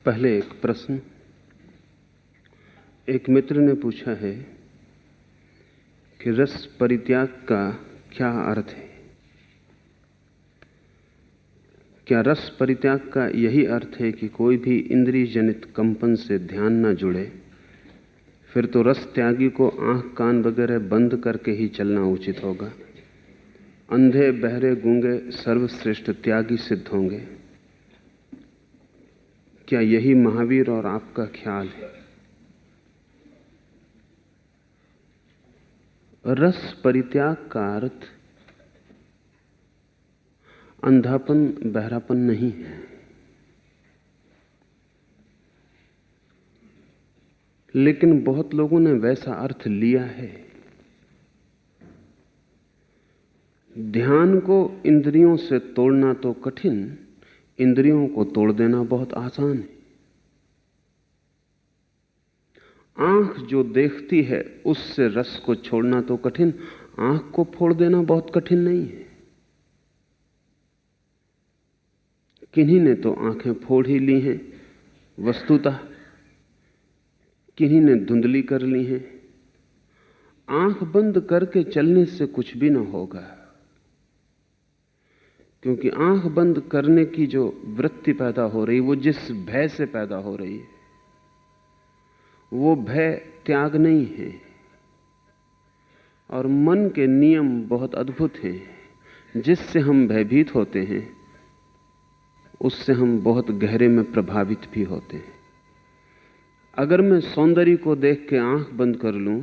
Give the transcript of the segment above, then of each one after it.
पहले एक प्रश्न। एक मित्र ने पूछा है कि रस परित्याग का क्या अर्थ है। क्या रस परित्याग का यही अर्थ है कि कोई भी इंद्रिय जनित कंपन से ध्यान न जुड़े, फिर तो रस त्यागी को आंख कान वगैरह बंद करके ही चलना उचित होगा। अंधे बहरे गूंगे सर्वश्रेष्ठ त्यागी सिद्ध होंगे। क्या यही महावीर और आपका ख्याल है? रस परित्याग का अर्थ अंधापन बहरापन नहीं है, लेकिन बहुत लोगों ने वैसा अर्थ लिया है। ध्यान को इंद्रियों से तोड़ना तो कठिन, इंद्रियों को तोड़ देना बहुत आसान है। आंख जो देखती है उससे रस को छोड़ना तो कठिन, आंख को फोड़ देना बहुत कठिन नहीं है। किन्हीं ने तो आंखें फोड़ ही ली हैं वस्तुतः, किन्हीं ने धुंधली कर ली हैं। आंख बंद करके चलने से कुछ भी ना होगा, क्योंकि आंख बंद करने की जो वृत्ति पैदा हो रही, वो जिस भय से पैदा हो रही है, वो भय त्याग नहीं है। और मन के नियम बहुत अद्भुत हैं। जिससे हम भयभीत होते हैं उससे हम बहुत गहरे में प्रभावित भी होते हैं। अगर मैं सौंदर्य को देख के आंख बंद कर लूं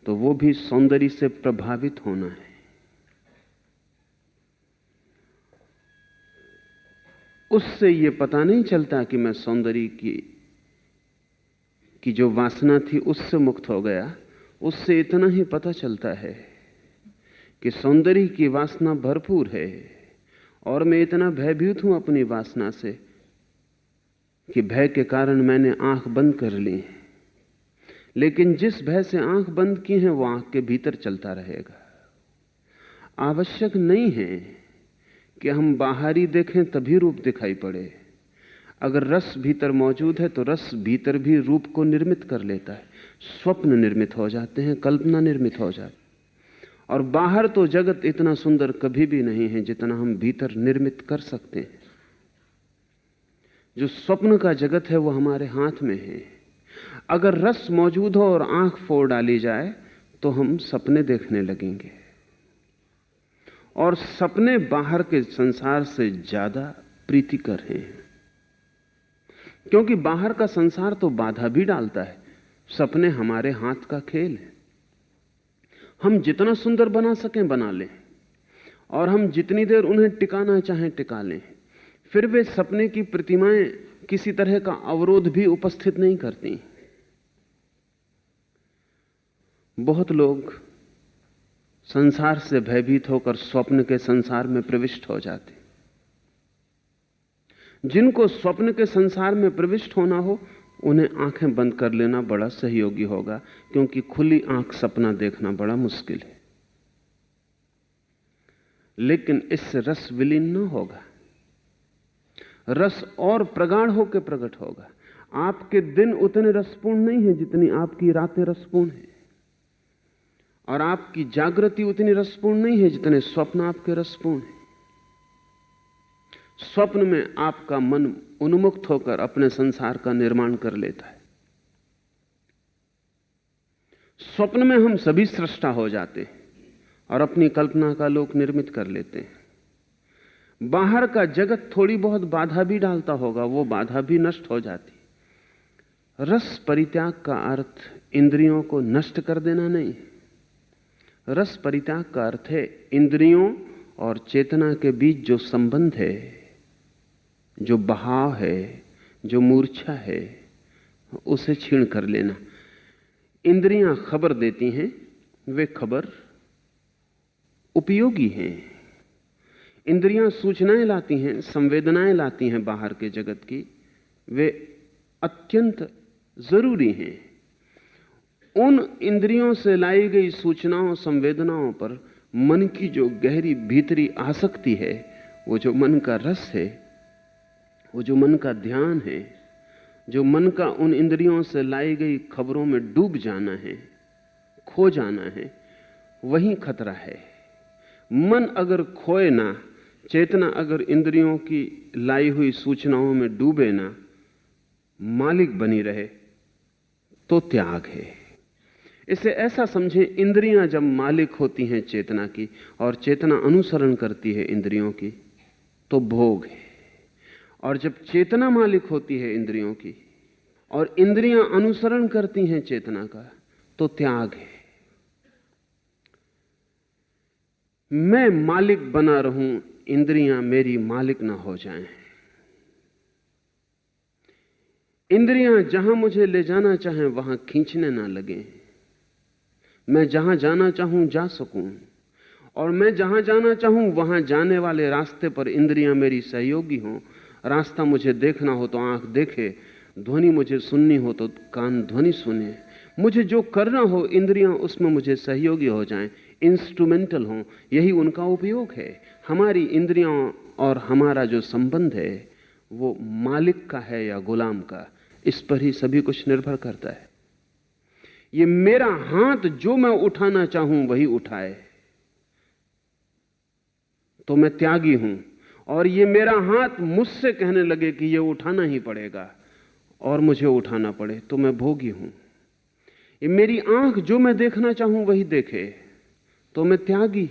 तो वो भी सौंदर्य से प्रभावित होना है। उससे ये पता नहीं चलता कि मैं सौंदर्य की जो वासना थी उससे मुक्त हो गया। उससे इतना ही पता चलता है कि सौंदर्य की वासना भरपूर है और मैं इतना भयभीत हूं अपनी वासना से कि भय के कारण मैंने आंख बंद कर ली। लेकिन जिस भय से आंख बंद की है वो आंख के भीतर चलता रहेगा। आवश्यक नहीं है कि हम बाहरी देखें तभी रूप दिखाई पड़े। अगर रस भीतर मौजूद है तो रस भीतर भी रूप को निर्मित कर लेता है। स्वप्न निर्मित हो जाते हैं, कल्पना निर्मित हो जाती। और बाहर तो जगत इतना सुंदर कभी भी नहीं है जितना हम भीतर निर्मित कर सकते हैं। जो स्वप्न का जगत है वो हमारे हाथ में है। अगर रस मौजूद हो और आंख फोड़ डाली जाए तो हम सपने देखने लगेंगे, और सपने बाहर के संसार से ज्यादा प्रीतिकर हैं, क्योंकि बाहर का संसार तो बाधा भी डालता है। सपने हमारे हाथ का खेल है। हम जितना सुंदर बना सकें बना लें, और हम जितनी देर उन्हें टिकाना चाहें टिका लें। फिर वे सपने की प्रतिमाएं किसी तरह का अवरोध भी उपस्थित नहीं करती। बहुत लोग संसार से भयभीत होकर स्वप्न के संसार में प्रविष्ट हो जाते। जिनको स्वप्न के संसार में प्रविष्ट होना हो उन्हें आंखें बंद कर लेना बड़ा सहयोगी होगा, क्योंकि खुली आंख सपना देखना बड़ा मुश्किल है। लेकिन इससे रस विलीन न होगा, रस और प्रगाढ़ होकर प्रकट होगा। आपके दिन उतने रसपूर्ण नहीं है जितनी आपकी रातें रसपूर्ण है, और आपकी जागृति उतनी रसपूर्ण नहीं है जितने स्वप्न आपके रसपूर्ण हैं। स्वप्न में आपका मन उन्मुक्त होकर अपने संसार का निर्माण कर लेता है। स्वप्न में हम सभी सृष्टा हो जाते हैं और अपनी कल्पना का लोक निर्मित कर लेते हैं। बाहर का जगत थोड़ी बहुत बाधा भी डालता होगा, वो बाधा भी नष्ट हो जाती। रस परित्याग का अर्थ इंद्रियों को नष्ट कर देना नहीं। रस परित्याग का अर्थ है इंद्रियों और चेतना के बीच जो संबंध है, जो बहाव है, जो मूर्छा है, उसे छीण कर लेना। इंद्रियां खबर देती हैं, वे खबर उपयोगी हैं। इंद्रियां सूचनाएं लाती हैं, संवेदनाएं लाती हैं बाहर के जगत की, वे अत्यंत जरूरी हैं। उन इंद्रियों से लाई गई सूचनाओं संवेदनाओं पर मन की जो गहरी भीतरी आसक्ति है, वो जो मन का रस है, वो जो मन का ध्यान है, जो मन का उन इंद्रियों से लाई गई खबरों में डूब जाना है, खो जाना है, वही खतरा है। मन अगर खोए ना, चेतना अगर इंद्रियों की लाई हुई सूचनाओं में डूबे ना, मालिक बनी रहे, तो त्याग है। इसे ऐसा समझें, इंद्रियां जब मालिक होती हैं चेतना की और चेतना अनुसरण करती है इंद्रियों की, तो भोग है। और जब चेतना मालिक होती है इंद्रियों की और इंद्रियां अनुसरण करती हैं चेतना का, तो त्याग है। मैं मालिक बना रहूं, इंद्रियां मेरी मालिक ना हो जाएं। इंद्रियां जहां मुझे ले जाना चाहें वहां खींचने ना लगें। मैं जहां जाना चाहूं जा सकूं, और मैं जहां जाना चाहूं वहां जाने वाले रास्ते पर इंद्रियां मेरी सहयोगी हों। रास्ता मुझे देखना हो तो आंख देखे, ध्वनि मुझे सुननी हो तो कान ध्वनि सुने। मुझे जो करना हो इंद्रियां उसमें मुझे सहयोगी हो जाएं, इंस्ट्रूमेंटल हों। यही उनका उपयोग है। हमारी इंद्रियों और हमारा जो संबंध है वो मालिक का है या गुलाम का, इस पर ही सभी कुछ निर्भर करता है। ये मेरा हाथ जो मैं उठाना चाहूं वही उठाए तो मैं त्यागी हूं, और ये मेरा हाथ मुझसे कहने लगे कि ये उठाना ही पड़ेगा और मुझे उठाना पड़े तो मैं भोगी हूं। ये मेरी आंख जो मैं देखना चाहूं वही देखे तो मैं त्यागी।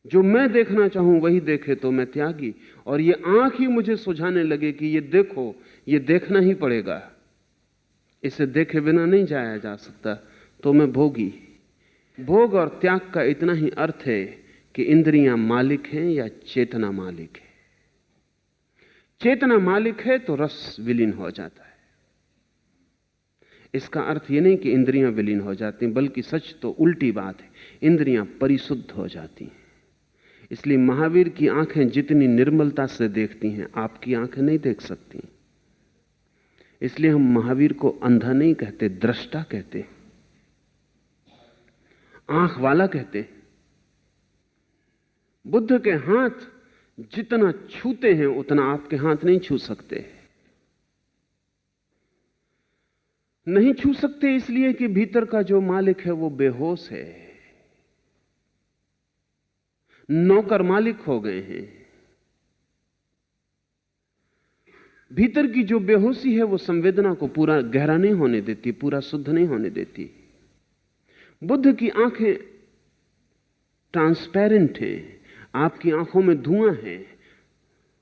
जो मैं देखना चाहूं वही देखे तो मैं त्यागी। और ये आंख ही मुझे सुझाने लगे कि ये देखो, ये देखना ही पड़ेगा, इसे देखे बिना नहीं जाया जा सकता, तो मैं भोगी। भोग और त्याग का इतना ही अर्थ है कि इंद्रियां मालिक हैं या चेतना मालिक है। चेतना मालिक है तो रस विलीन हो जाता है। इसका अर्थ यह नहीं कि इंद्रियां विलीन हो जाती, बल्कि सच तो उल्टी बात है, इंद्रियां परिशुद्ध हो जाती हैं। इसलिए महावीर की आंखें जितनी निर्मलता से देखती हैं, आपकी आंखें नहीं देख सकती। इसलिए हम महावीर को अंधा नहीं कहते, दृष्टा कहते, आंख वाला कहते। बुद्ध के हाथ जितना छूते हैं उतना आपके हाथ नहीं छू सकते। नहीं छू सकते इसलिए कि भीतर का जो मालिक है वो बेहोश है, नौकर मालिक हो गए हैं। भीतर की जो बेहोशी है वो संवेदना को पूरा गहरा नहीं होने देती, पूरा शुद्ध नहीं होने देती। बुद्ध की आंखें ट्रांसपेरेंट हैं, आपकी आंखों में धुआं है,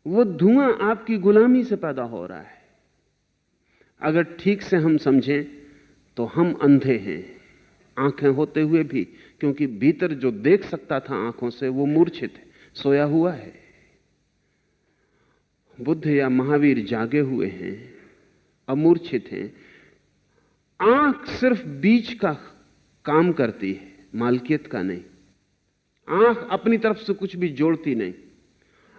वो धुआं आपकी गुलामी से पैदा हो रहा है। अगर ठीक से हम समझें तो हम अंधे हैं, आंखें होते हुए भी, क्योंकि भीतर जो देख सकता था आंखों से वो मूर्छित है, सोया हुआ है। बुद्ध या महावीर जागे हुए हैं, अमूर्छित हैं। आंख सिर्फ बीज का काम करती है, मालकियत का नहीं। आंख अपनी तरफ से कुछ भी जोड़ती नहीं,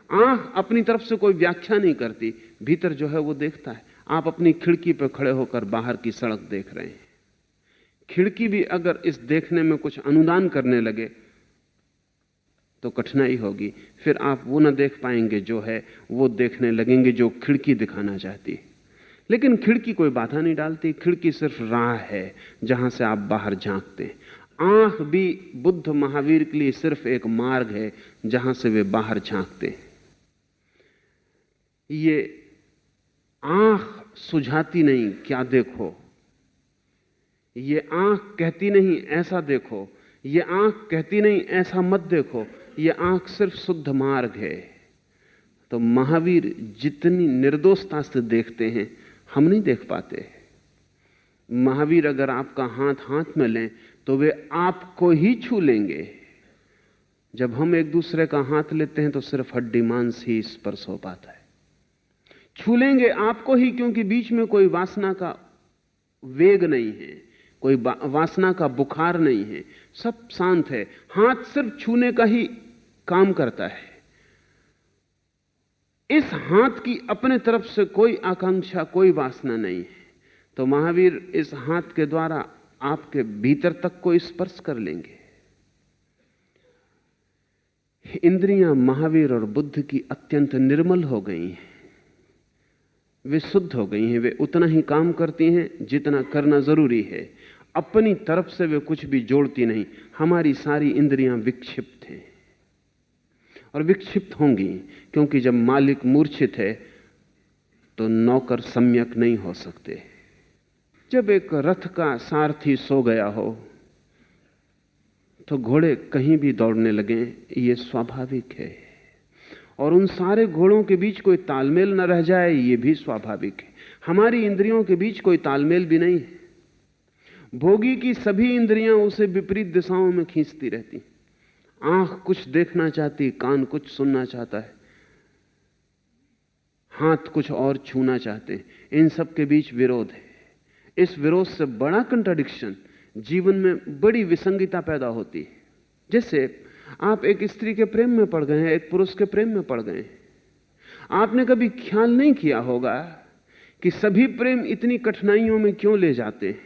आंख अपनी तरफ से कोई व्याख्या नहीं करती। भीतर जो है वो देखता है। आप अपनी खिड़की पर खड़े होकर बाहर की सड़क देख रहे हैं, खिड़की भी अगर इस देखने में कुछ अनुदान करने लगे तो कठिनाई होगी, फिर आप वो ना देख पाएंगे जो है, वो देखने लगेंगे जो खिड़की दिखाना चाहती है। लेकिन खिड़की कोई बाधा नहीं डालती, खिड़की सिर्फ राह है जहां से आप बाहर झांकते हैं। आंख भी बुद्ध महावीर के लिए सिर्फ एक मार्ग है जहां से वे बाहर झांकते हैं। ये आंख सुझाती नहीं क्या देखो, ये आंख कहती नहीं ऐसा देखो, ये आंख कहती नहीं ऐसा मत देखो, ये आंख सिर्फ शुद्ध मार्ग है। तो महावीर जितनी निर्दोषता से देखते हैं हम नहीं देख पाते। महावीर अगर आपका हाथ हाथ में लें तो वे आपको ही छू लेंगे। जब हम एक दूसरे का हाथ लेते हैं तो सिर्फ हड्डी मांस ही स्पर्श हो पाता है। छू लेंगे आपको ही, क्योंकि बीच में कोई वासना का वेग नहीं है, कोई वासना का बुखार नहीं है, सब शांत है। हाथ सिर्फ छूने का ही काम करता है। इस हाथ की अपने तरफ से कोई आकांक्षा, कोई वासना नहीं है। तो महावीर इस हाथ के द्वारा आपके भीतर तक को स्पर्श कर लेंगे। इंद्रियां महावीर और बुद्ध की अत्यंत निर्मल हो गई हैं। वे शुद्ध हो गई हैं, वे उतना ही काम करती हैं जितना करना जरूरी है। अपनी तरफ से वे कुछ भी जोड़ती नहीं। हमारी सारी इंद्रियां विक्षिप्त हैं और विक्षिप्त होंगी, क्योंकि जब मालिक मूर्छित है तो नौकर सम्यक नहीं हो सकते। जब एक रथ का सारथी सो गया हो तो घोड़े कहीं भी दौड़ने लगे, ये स्वाभाविक है। और उन सारे घोड़ों के बीच कोई तालमेल न रह जाए, ये भी स्वाभाविक है। हमारी इंद्रियों के बीच कोई तालमेल भी नहीं है। भोगी की सभी इंद्रियां उसे विपरीत दिशाओं में खींचती रहती। आंख कुछ देखना चाहती, कान कुछ सुनना चाहता है, हाथ कुछ और छूना चाहते हैं। इन सब के बीच विरोध है। इस विरोध से बड़ा कंट्राडिक्शन जीवन में बड़ी विसंगता पैदा होती है। जैसे आप एक स्त्री के प्रेम में पड़ गए हैं, एक पुरुष के प्रेम में पड़ गए हैं। आपने कभी ख्याल नहीं किया होगा कि सभी प्रेम इतनी कठिनाइयों में क्यों ले जाते हैं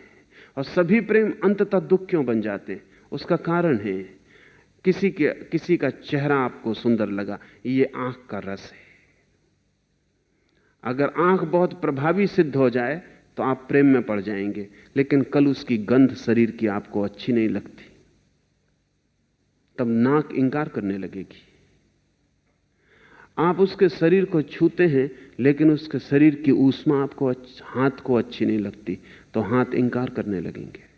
और सभी प्रेम अंततः दुख क्यों बन जाते हैं। उसका कारण है किसी का चेहरा आपको सुंदर लगा, ये आंख का रस है। अगर आंख बहुत प्रभावी सिद्ध हो जाए तो आप प्रेम में पड़ जाएंगे, लेकिन कल उसकी गंध शरीर की आपको अच्छी नहीं लगती, तब नाक इंकार करने लगेगी। आप उसके शरीर को छूते हैं, लेकिन उसके शरीर की ऊष्मा आपको हाथ को अच्छी नहीं लगती, तो हाथ इंकार करने लगेंगे।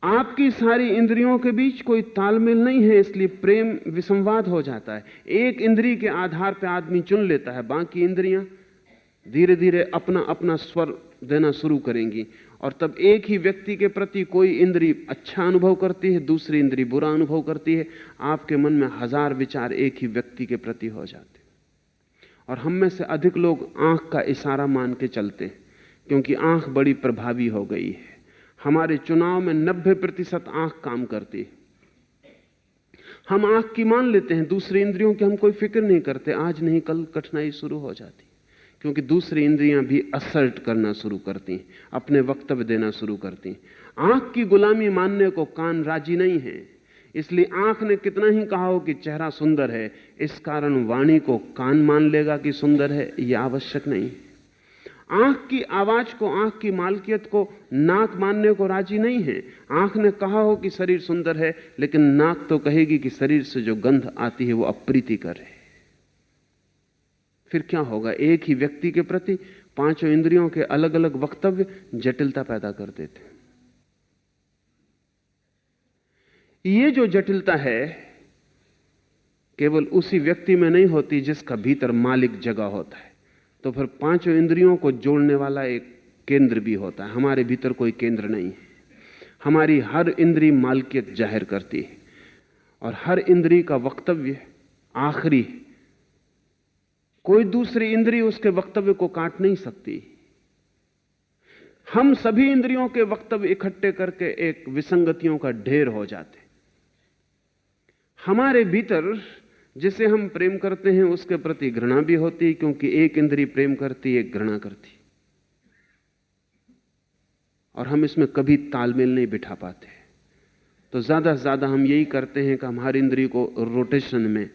आपकी सारी इंद्रियों के बीच कोई तालमेल नहीं है, इसलिए प्रेम विसंवाद हो जाता है। एक इंद्रिय के आधार पर आदमी चुन लेता है, बाकी इंद्रियां धीरे धीरे अपना अपना स्वर देना शुरू करेंगी, और तब एक ही व्यक्ति के प्रति कोई इंद्री अच्छा अनुभव करती है, दूसरी इंद्री बुरा अनुभव करती है। आपके मन में 1000 विचार एक ही व्यक्ति के प्रति हो जाते। और हम में से अधिक लोग आंख का इशारा मान के चलते हैं, क्योंकि आंख बड़ी प्रभावी हो गई है। हमारे चुनाव में 90% आंख काम करती है। हम आंख की मान लेते हैं, दूसरी इंद्रियों की हम कोई फिक्र नहीं करते। आज नहीं कल कठिनाई शुरू हो जाती, क्योंकि दूसरी इंद्रियां भी असर्ट करना शुरू करती हैं, अपने वक्तव्य देना शुरू करती हैं। आंख की गुलामी मानने को कान राजी नहीं है, इसलिए आंख ने कितना ही कहा हो कि चेहरा सुंदर है, इस कारण वाणी को कान मान लेगा कि सुंदर है, यह आवश्यक नहीं। आंख की आवाज को, आंख की मालकियत को नाक मानने को राजी नहीं है। आंख ने कहा हो कि शरीर सुंदर है, लेकिन नाक तो कहेगी कि शरीर से जो गंध आती है वो अप्रीतिकर है। फिर क्या होगा? एक ही व्यक्ति के प्रति पांचों इंद्रियों के अलग अलग वक्तव्य जटिलता पैदा कर देते हैं। ये जो जटिलता है केवल उसी व्यक्ति में नहीं होती जिसका भीतर मालिक जगा होता है। तो फिर पांचों इंद्रियों को जोड़ने वाला एक केंद्र भी होता है। हमारे भीतर कोई केंद्र नहीं है। हमारी हर इंद्री मालकियत जाहिर करती है और हर इंद्री का वक्तव्य आखिरी। कोई दूसरी इंद्री उसके वक्तव्य को काट नहीं सकती। हम सभी इंद्रियों के वक्तव्य इकट्ठे करके एक विसंगतियों का ढेर हो जाते। हमारे भीतर जिसे हम प्रेम करते हैं उसके प्रति घृणा भी होती, क्योंकि एक इंद्री प्रेम करती, एक घृणा करती, और हम इसमें कभी तालमेल नहीं बिठा पाते। तो ज्यादा से ज्यादा हम यही करते हैं कि हमारी इंद्री को रोटेशन में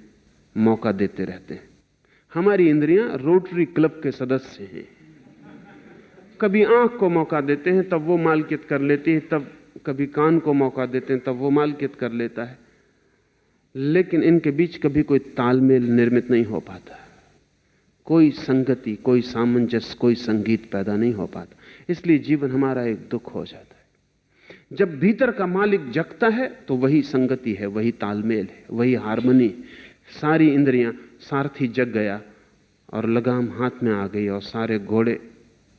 मौका देते रहते हैं। हमारी इंद्रियां रोटरी क्लब के सदस्य हैं। कभी आंख को मौका देते हैं तब वो मालकियत कर लेती है, तब कभी कान को मौका देते हैं तब वो मालकियत कर लेता है, लेकिन इनके बीच कभी कोई तालमेल निर्मित नहीं हो पाता। कोई संगति, कोई सामंजस्य, कोई संगीत पैदा नहीं हो पाता। इसलिए जीवन हमारा एक दुख हो जाता है। जब भीतर का मालिक जगता है तो वही संगति है, वही तालमेल है, वही हार्मनी। सारी इंद्रियां, सारथी जग गया और लगाम हाथ में आ गई और सारे घोड़े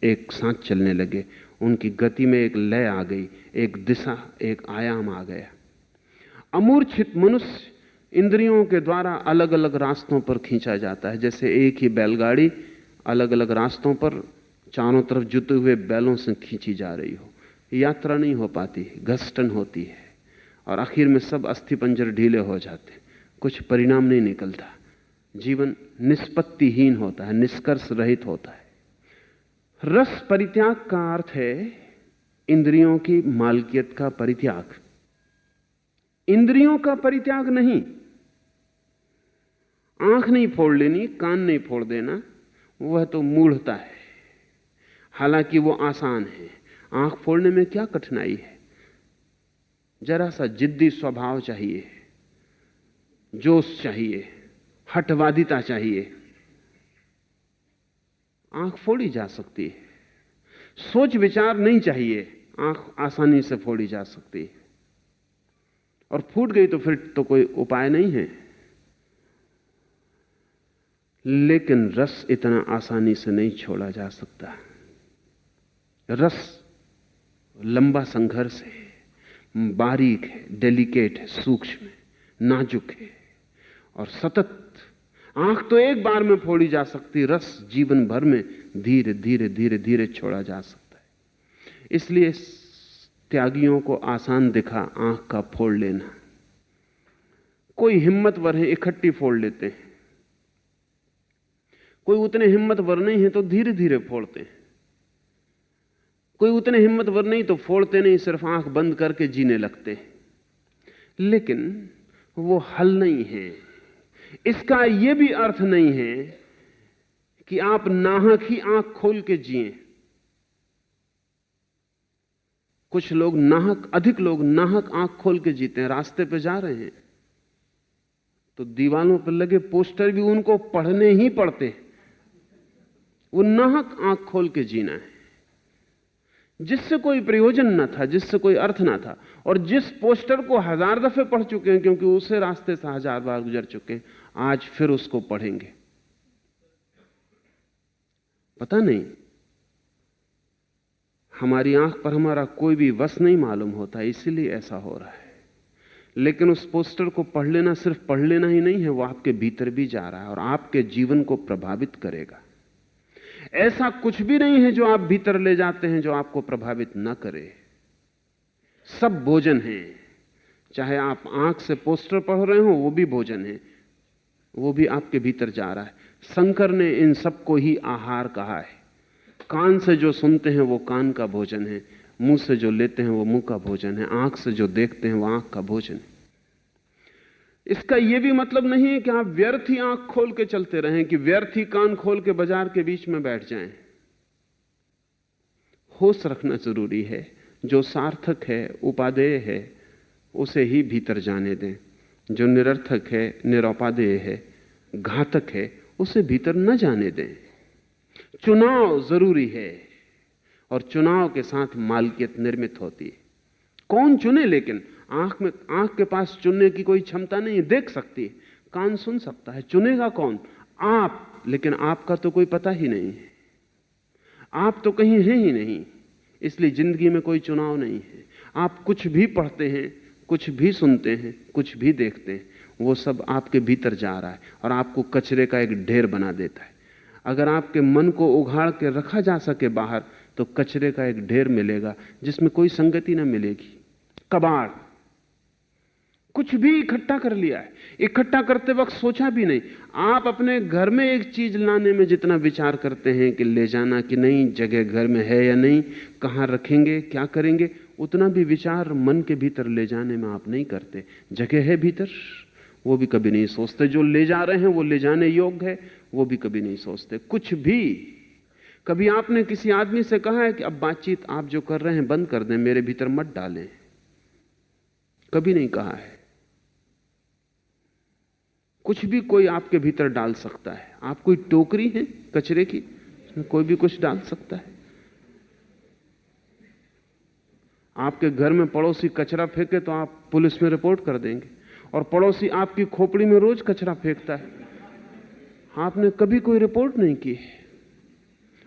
एक साथ चलने लगे। उनकी गति में एक लय आ गई, एक दिशा, एक आयाम आ गया। अमूर्छित मनुष्य इंद्रियों के द्वारा अलग अलग रास्तों पर खींचा जाता है। जैसे एक ही बैलगाड़ी अलग अलग रास्तों पर चारों तरफ जुटे हुए बैलों से खींची जा रही हो, यात्रा नहीं हो पाती, घसटन होती है और आखिर में सब अस्थिपंजर ढीले हो जाते, कुछ परिणाम नहीं निकलता। जीवन निष्पत्तिहीन होता है, निष्कर्ष रहित होता है। रस परित्याग का अर्थ है इंद्रियों की मालकियत का परित्याग, इंद्रियों का परित्याग नहीं। आंख नहीं फोड़ लेनी, कान नहीं फोड़ देना, वह तो मूढ़ता है, हालांकि वो आसान है। आंख फोड़ने में क्या कठिनाई है? जरा सा जिद्दी स्वभाव चाहिए, जोश चाहिए, हठवादिता चाहिए, आंख फोड़ी जा सकती है। सोच विचार नहीं चाहिए, आंख आसानी से फोड़ी जा सकती है। और फूट गई तो फिर तो कोई उपाय नहीं है। लेकिन रस इतना आसानी से नहीं छोड़ा जा सकता। रस लंबा संघर्ष है, बारीक है, डेलिकेट है, सूक्ष्म है, नाजुक है और सतत। आंख तो एक बार में फोड़ी जा सकती, रस जीवन भर में धीरे धीरे धीरे धीरे छोड़ा जा सकता है। इसलिए त्यागियों को आसान दिखा आंख का फोड़ लेना। कोई हिम्मतवर है इकट्ठी फोड़ लेते हैं, कोई उतने हिम्मतवर नहीं है तो धीरे धीरे फोड़ते हैं, कोई उतने हिम्मतवर नहीं तो फोड़ते नहीं, सिर्फ आंख बंद करके जीने लगते हैं। लेकिन वो हल नहीं है। इसका यह भी अर्थ नहीं है कि आप नाहक ही आंख खोल के जिएं। कुछ लोग नाहक, अधिक लोग नाहक आंख खोल के जीते हैं। रास्ते पे जा रहे हैं तो दीवालों पर लगे पोस्टर भी उनको पढ़ने ही पड़ते हैं। वो नाहक आंख खोल के जीना है, जिससे कोई प्रयोजन ना था, जिससे कोई अर्थ ना था, और जिस पोस्टर को 1000 दफे पढ़ चुके हैं क्योंकि उसे रास्ते से 1000 बार गुजर चुके हैं, आज फिर उसको पढ़ेंगे। पता नहीं, हमारी आंख पर हमारा कोई भी वश नहीं मालूम होता, इसीलिए ऐसा हो रहा है। लेकिन उस पोस्टर को पढ़ लेना सिर्फ पढ़ लेना ही नहीं है, वो आपके भीतर भी जा रहा है और आपके जीवन को प्रभावित करेगा। ऐसा कुछ भी नहीं है जो आप भीतर ले जाते हैं जो आपको प्रभावित ना करे। सब भोजन है। चाहे आप आंख से पोस्टर पढ़ रहे हो, वो भी भोजन है, वो भी आपके भीतर जा रहा है। शंकर ने इन सबको ही आहार कहा है। कान से जो सुनते हैं वो कान का भोजन है, मुंह से जो लेते हैं वो मुंह का भोजन है, आंख से जो देखते हैं वो आंख का भोजन है। इसका यह भी मतलब नहीं है कि आप व्यर्थ ही आंख खोल के चलते रहें, कि व्यर्थ ही कान खोल के बाजार के बीच में बैठ जाएं। होश रखना जरूरी है। जो सार्थक है, उपादेय है, उसे ही भीतर जाने दें। जो निरर्थक है, निरुपादेय है, घातक है, उसे भीतर न जाने दें। चुनाव जरूरी है और चुनाव के साथ मालकियत निर्मित होती है। कौन चुने? लेकिन आंख के पास चुनने की कोई क्षमता नहीं है। देख सकती है, कान सुन सकता है, चुनेगा कौन? आप। लेकिन आपका तो कोई पता ही नहीं है, आप तो कहीं हैं ही नहीं। इसलिए जिंदगी में कोई चुनाव नहीं है। आप कुछ भी पढ़ते हैं, कुछ भी सुनते हैं, कुछ भी देखते हैं, वो सब आपके भीतर जा रहा है और आपको कचरे का एक ढेर बना देता है। अगर आपके मन को उघाड़ के रखा जा सके बाहर, तो कचरे का एक ढेर मिलेगा जिसमें कोई संगति ना मिलेगी। कबाड़। कुछ भी इकट्ठा कर लिया है, इकट्ठा करते वक्त सोचा भी नहीं। आप अपने घर में एक चीज लाने में जितना विचार करते हैं कि ले जाना कि नहीं, जगह घर में है या नहीं, कहां रखेंगे, क्या करेंगे, उतना भी विचार मन के भीतर ले जाने में आप नहीं करते। जगह है भीतर, वो भी कभी नहीं सोचते। जो ले जा रहे हैं वो ले जाने योग्य है, वो भी कभी नहीं सोचते। कुछ भी। कभी आपने किसी आदमी से कहा है कि अब बातचीत आप जो कर रहे हैं बंद कर दें, मेरे भीतर मत डालें? कभी नहीं कहा है। कुछ भी कोई आपके भीतर डाल सकता है। आप कोई टोकरी है कचरे की, उसमें कोई भी कुछ डाल सकता है। आपके घर में पड़ोसी कचरा फेंके तो आप पुलिस में रिपोर्ट कर देंगे, और पड़ोसी आपकी खोपड़ी में रोज कचरा फेंकता है, आपने कभी कोई रिपोर्ट नहीं की,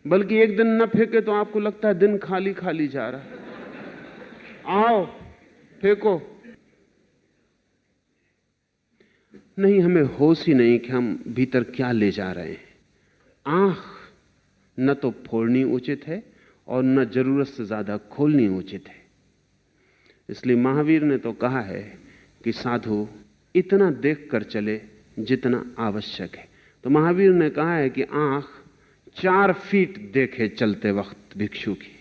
बल्कि एक दिन न फेंके तो आपको लगता है दिन खाली खाली जा रहा है। आओ फेंको। नहीं, हमें होश ही नहीं कि हम भीतर क्या ले जा रहे हैं। आंख न तो फोड़नी उचित है और न जरूरत से ज्यादा खोलनी उचित है। इसलिए महावीर ने तो कहा है कि साधु इतना देख कर चले जितना आवश्यक है। तो महावीर ने कहा है कि आंख 4 फीट देखे चलते वक्त भिक्षु की।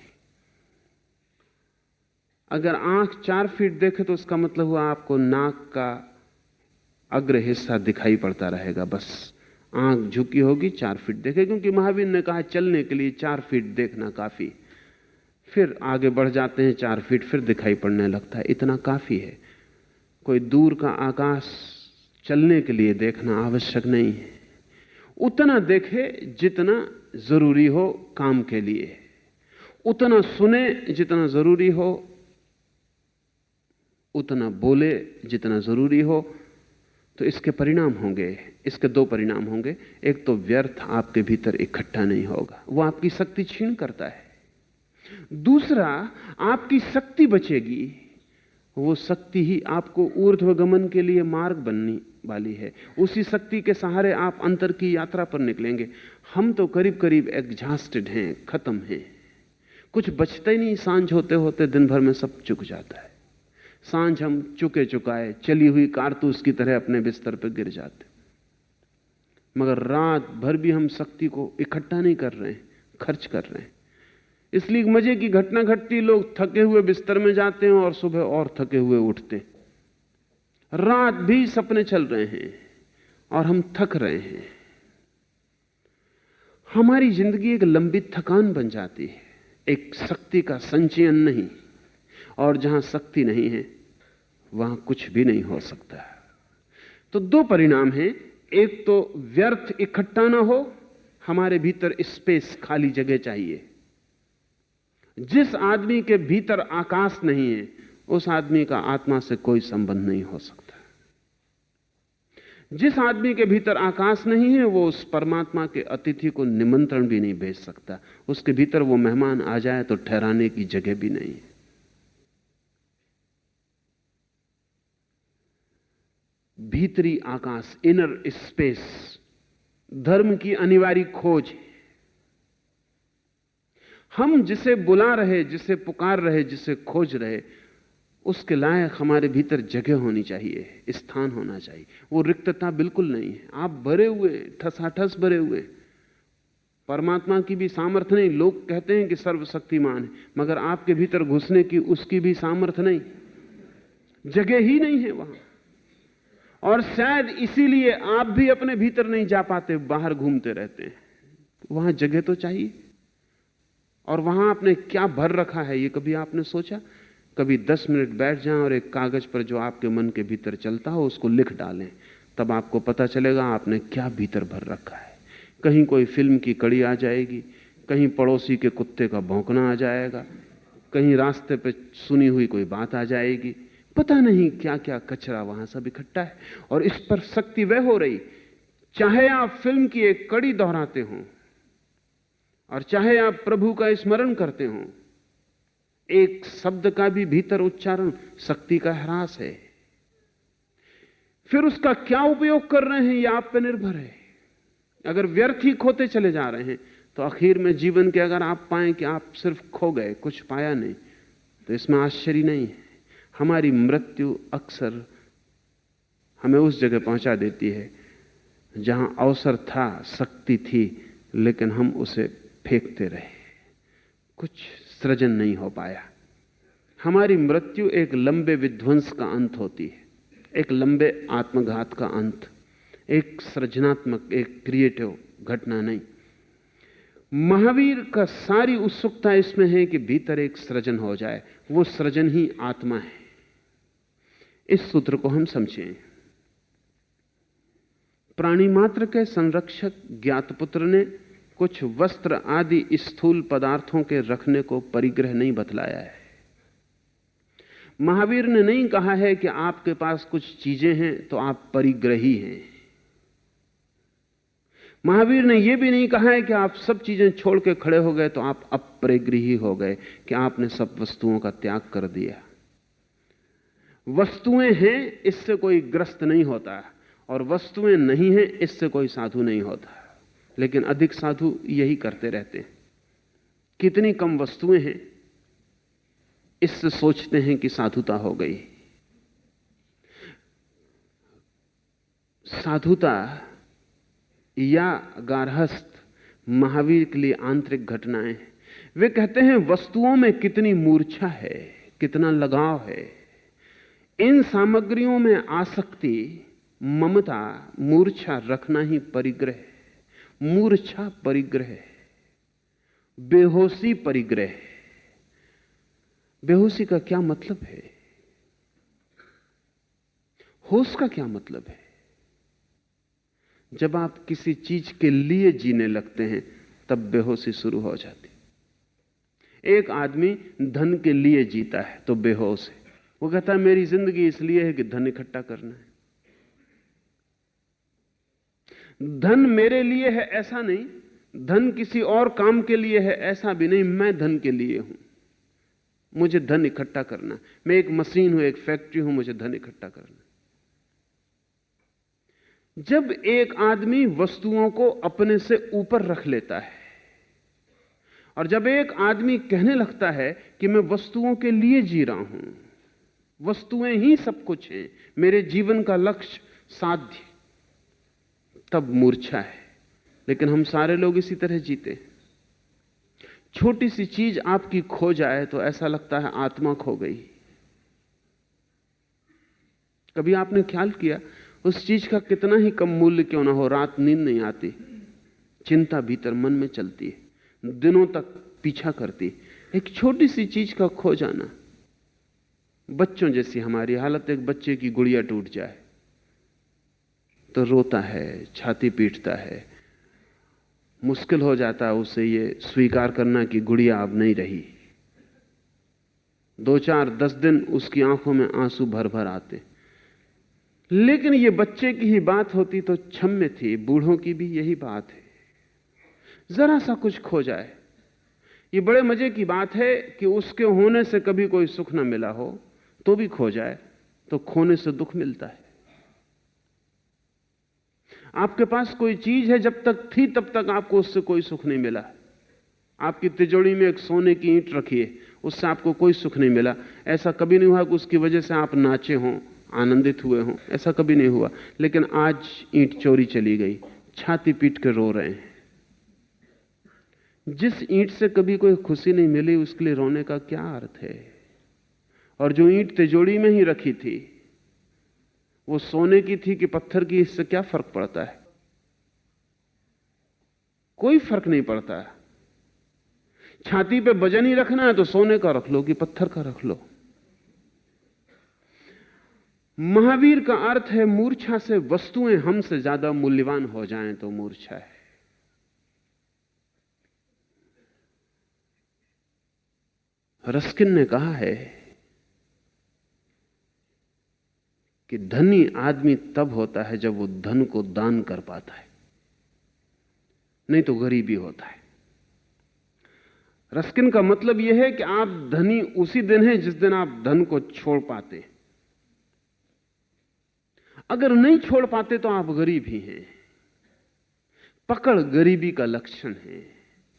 अगर आंख 4 फीट देखे तो उसका मतलब हुआ आपको नाक का अग्र हिस्सा दिखाई पड़ता रहेगा, बस आंख झुकी होगी 4 फीट देखे, क्योंकि महावीर ने कहा चलने के लिए 4 फीट देखना काफी। फिर आगे बढ़ जाते हैं 4 फीट, फिर दिखाई पड़ने लगता है, इतना काफी है। कोई दूर का आकाश चलने के लिए देखना आवश्यक नहीं है। उतना देखे जितना जरूरी हो काम के लिए, उतना सुने जितना जरूरी हो, उतना बोले जितना जरूरी हो। तो इसके परिणाम होंगे, इसके 2 परिणाम होंगे। एक तो व्यर्थ आपके भीतर इकट्ठा नहीं होगा, वो आपकी शक्ति छीन करता है। दूसरा, आपकी शक्ति बचेगी, वो शक्ति ही आपको ऊर्ध्वगमन के लिए मार्ग बनने वाली है। उसी शक्ति के सहारे आप अंतर की यात्रा पर निकलेंगे। हम तो करीब करीब एग्जॉस्टेड हैं, खत्म हैं, कुछ बचता ही नहीं। सांझ होते होते दिन भर में सब चुक जाता है। सांझ हम चुके चुकाए चली हुई कारतूस की तरह अपने बिस्तर पर गिर जाते, मगर रात भर भी हम शक्ति को इकट्ठा नहीं कर रहे हैं, खर्च कर रहे हैं। इसलिए मजे की घटना घटती, लोग थके हुए बिस्तर में जाते हैं और सुबह और थके हुए उठते। रात भी सपने चल रहे हैं और हम थक रहे हैं। हमारी जिंदगी एक लंबी थकान बन जाती है, एक शक्ति का संचयन नहीं। और जहां शक्ति नहीं है वहां कुछ भी नहीं हो सकता। तो 2 परिणाम हैं। एक तो व्यर्थ इकट्ठा ना हो, हमारे भीतर स्पेस, खाली जगह चाहिए। जिस आदमी के भीतर आकाश नहीं है, उस आदमी का आत्मा से कोई संबंध नहीं हो सकता। जिस आदमी के भीतर आकाश नहीं है, वो उस परमात्मा के अतिथि को निमंत्रण भी नहीं भेज सकता। उसके भीतर वो मेहमान आ जाए तो ठहराने की जगह भी नहीं है। भीतरी आकाश, इनर स्पेस, धर्म की अनिवार्य खोज। हम जिसे बुला रहे, जिसे पुकार रहे, जिसे खोज रहे, उसके लायक हमारे भीतर जगह होनी चाहिए, स्थान होना चाहिए। वो रिक्तता बिल्कुल नहीं है। आप भरे हुए, ठसाठस भरे हुए। परमात्मा की भी सामर्थ्य नहीं। लोग कहते हैं कि सर्वशक्तिमान है, मगर आपके भीतर घुसने की उसकी भी सामर्थ्य नहीं, जगह ही नहीं है वहां। और शायद इसीलिए आप भी अपने भीतर नहीं जा पाते, बाहर घूमते रहते हैं। वहां जगह तो चाहिए। और वहां आपने क्या भर रखा है, ये कभी आपने सोचा? कभी 10 मिनट बैठ जाएं और एक कागज पर जो आपके मन के भीतर चलता हो उसको लिख डालें, तब आपको पता चलेगा आपने क्या भीतर भर रखा है। कहीं कोई फिल्म की कड़ी आ जाएगी, कहीं पड़ोसी के कुत्ते का भौंकना आ जाएगा, कहीं रास्ते पे सुनी हुई कोई बात आ जाएगी। पता नहीं क्या क्या कचरा वहां सब इकट्ठा है, और इस पर शक्ति वह हो रही। चाहे आप फिल्म की एक कड़ी दोहराते हो और चाहे आप प्रभु का स्मरण करते हो, एक शब्द का भी भीतर उच्चारण शक्ति का ह्रास है। फिर उसका क्या उपयोग कर रहे हैं यह आप पर निर्भर है। अगर व्यर्थ ही खोते चले जा रहे हैं तो आखिर में जीवन के अगर आप पाएं कि आप सिर्फ खो गए, कुछ पाया नहीं, तो इसमें आश्चर्य नहीं है। हमारी मृत्यु अक्सर हमें उस जगह पहुंचा देती है जहां अवसर था, शक्ति थी, लेकिन हम उसे फेंकते रहे, कुछ सृजन नहीं हो पाया। हमारी मृत्यु एक लंबे विध्वंस का अंत होती है, एक लंबे आत्मघात का अंत, एक सृजनात्मक, एक क्रिएटिव घटना नहीं। महावीर का सारी उत्सुकता इसमें है कि भीतर एक सृजन हो जाए, वो सृजन ही आत्मा है। इस सूत्र को हम समझें। प्राणी मात्र के संरक्षक ज्ञातपुत्र ने कुछ वस्त्र आदि स्थूल पदार्थों के रखने को परिग्रह नहीं बतलाया है। महावीर ने नहीं कहा है कि आपके पास कुछ चीजें हैं तो आप परिग्रही हैं। महावीर ने यह भी नहीं कहा है कि आप सब चीजें छोड़ के खड़े हो गए तो आप अपरिग्रही हो गए, कि आपने सब वस्तुओं का त्याग कर दिया। वस्तुएं हैं इससे कोई ग्रस्त नहीं होता, और वस्तुएं नहीं हैं इससे कोई साधु नहीं होता। लेकिन अधिक साधु यही करते रहते हैं। कितनी कम वस्तुएं हैं इससे सोचते हैं कि साधुता हो गई। साधुता या गार्हस्थ महावीर के लिए आंतरिक घटनाएं। वे कहते हैं वस्तुओं में कितनी मूर्छा है, कितना लगाव है। इन सामग्रियों में आसक्ति ममता, मूर्छा रखना ही परिग्रह है। मूर्छा परिग्रह है, बेहोशी परिग्रह है। बेहोशी का क्या मतलब है? होश का क्या मतलब है? जब आप किसी चीज के लिए जीने लगते हैं तब बेहोशी शुरू हो जाती। एक आदमी धन के लिए जीता है तो बेहोश है। वो कहता है मेरी जिंदगी इसलिए है कि धन इकट्ठा करना है। धन मेरे लिए है ऐसा नहीं, धन किसी और काम के लिए है ऐसा भी नहीं। मैं धन के लिए हूं, मुझे धन इकट्ठा करना। मैं एक मशीन हूं, एक फैक्ट्री हूं, मुझे धन इकट्ठा करना। जब एक आदमी वस्तुओं को अपने से ऊपर रख लेता है और जब एक आदमी कहने लगता है कि मैं वस्तुओं के लिए जी रहा हूं, वस्तुएं ही सब कुछ हैं, मेरे जीवन का लक्ष्य साध्य, तब मूर्छा है। लेकिन हम सारे लोग इसी तरह जीते। छोटी सी चीज आपकी खो जाए तो ऐसा लगता है आत्मा खो गई। कभी आपने ख्याल किया उस चीज का कितना ही कम मूल्य क्यों ना हो, रात नींद नहीं आती, चिंता भीतर मन में चलती है, दिनों तक पीछा करती। एक छोटी सी चीज का खो जाना। बच्चों जैसी हमारी हालत, एक बच्चे की गुड़िया टूट जाए तो रोता है, छाती पीटता है, मुश्किल हो जाता है उसे ये स्वीकार करना कि गुड़िया अब नहीं रही। 2, 4, 10 दिन उसकी आंखों में आंसू भर भर आते। लेकिन ये बच्चे की ही बात होती तो क्षम्य थी। बूढ़ों की भी यही बात है। जरा सा कुछ खो जाए, ये बड़े मजे की बात है कि उसके होने से कभी कोई सुख ना मिला हो तो भी खो जाए तो खोने से दुख मिलता है। आपके पास कोई चीज है, जब तक थी तब तक आपको उससे कोई सुख नहीं मिला। आपकी तिजोरी में एक सोने की ईंट रखी है, उससे आपको कोई सुख नहीं मिला। ऐसा कभी नहीं हुआ कि उसकी वजह से आप नाचे हों, आनंदित हुए हों, ऐसा कभी नहीं हुआ। लेकिन आज ईंट चोरी चली गई, छाती पीट के रो रहे हैं। जिस ईंट से कभी कोई खुशी नहीं मिली उसके लिए रोने का क्या अर्थ है? और जो ईंट तिजोरी में ही रखी थी वो सोने की थी कि पत्थर की, इससे क्या फर्क पड़ता है? कोई फर्क नहीं पड़ता। छाती पे वजन ही रखना है तो सोने का रख लो कि पत्थर का रख लो। महावीर का अर्थ है मूर्छा से वस्तुएं हमसे ज्यादा मूल्यवान हो जाएं तो मूर्छा है। रस्किन ने कहा है कि धनी आदमी तब होता है जब वो धन को दान कर पाता है, नहीं तो गरीबी होता है। रस्किन का मतलब यह है कि आप धनी उसी दिन हैं जिस दिन आप धन को छोड़ पाते। अगर नहीं छोड़ पाते तो आप गरीब ही हैं। पकड़ गरीबी का लक्षण है,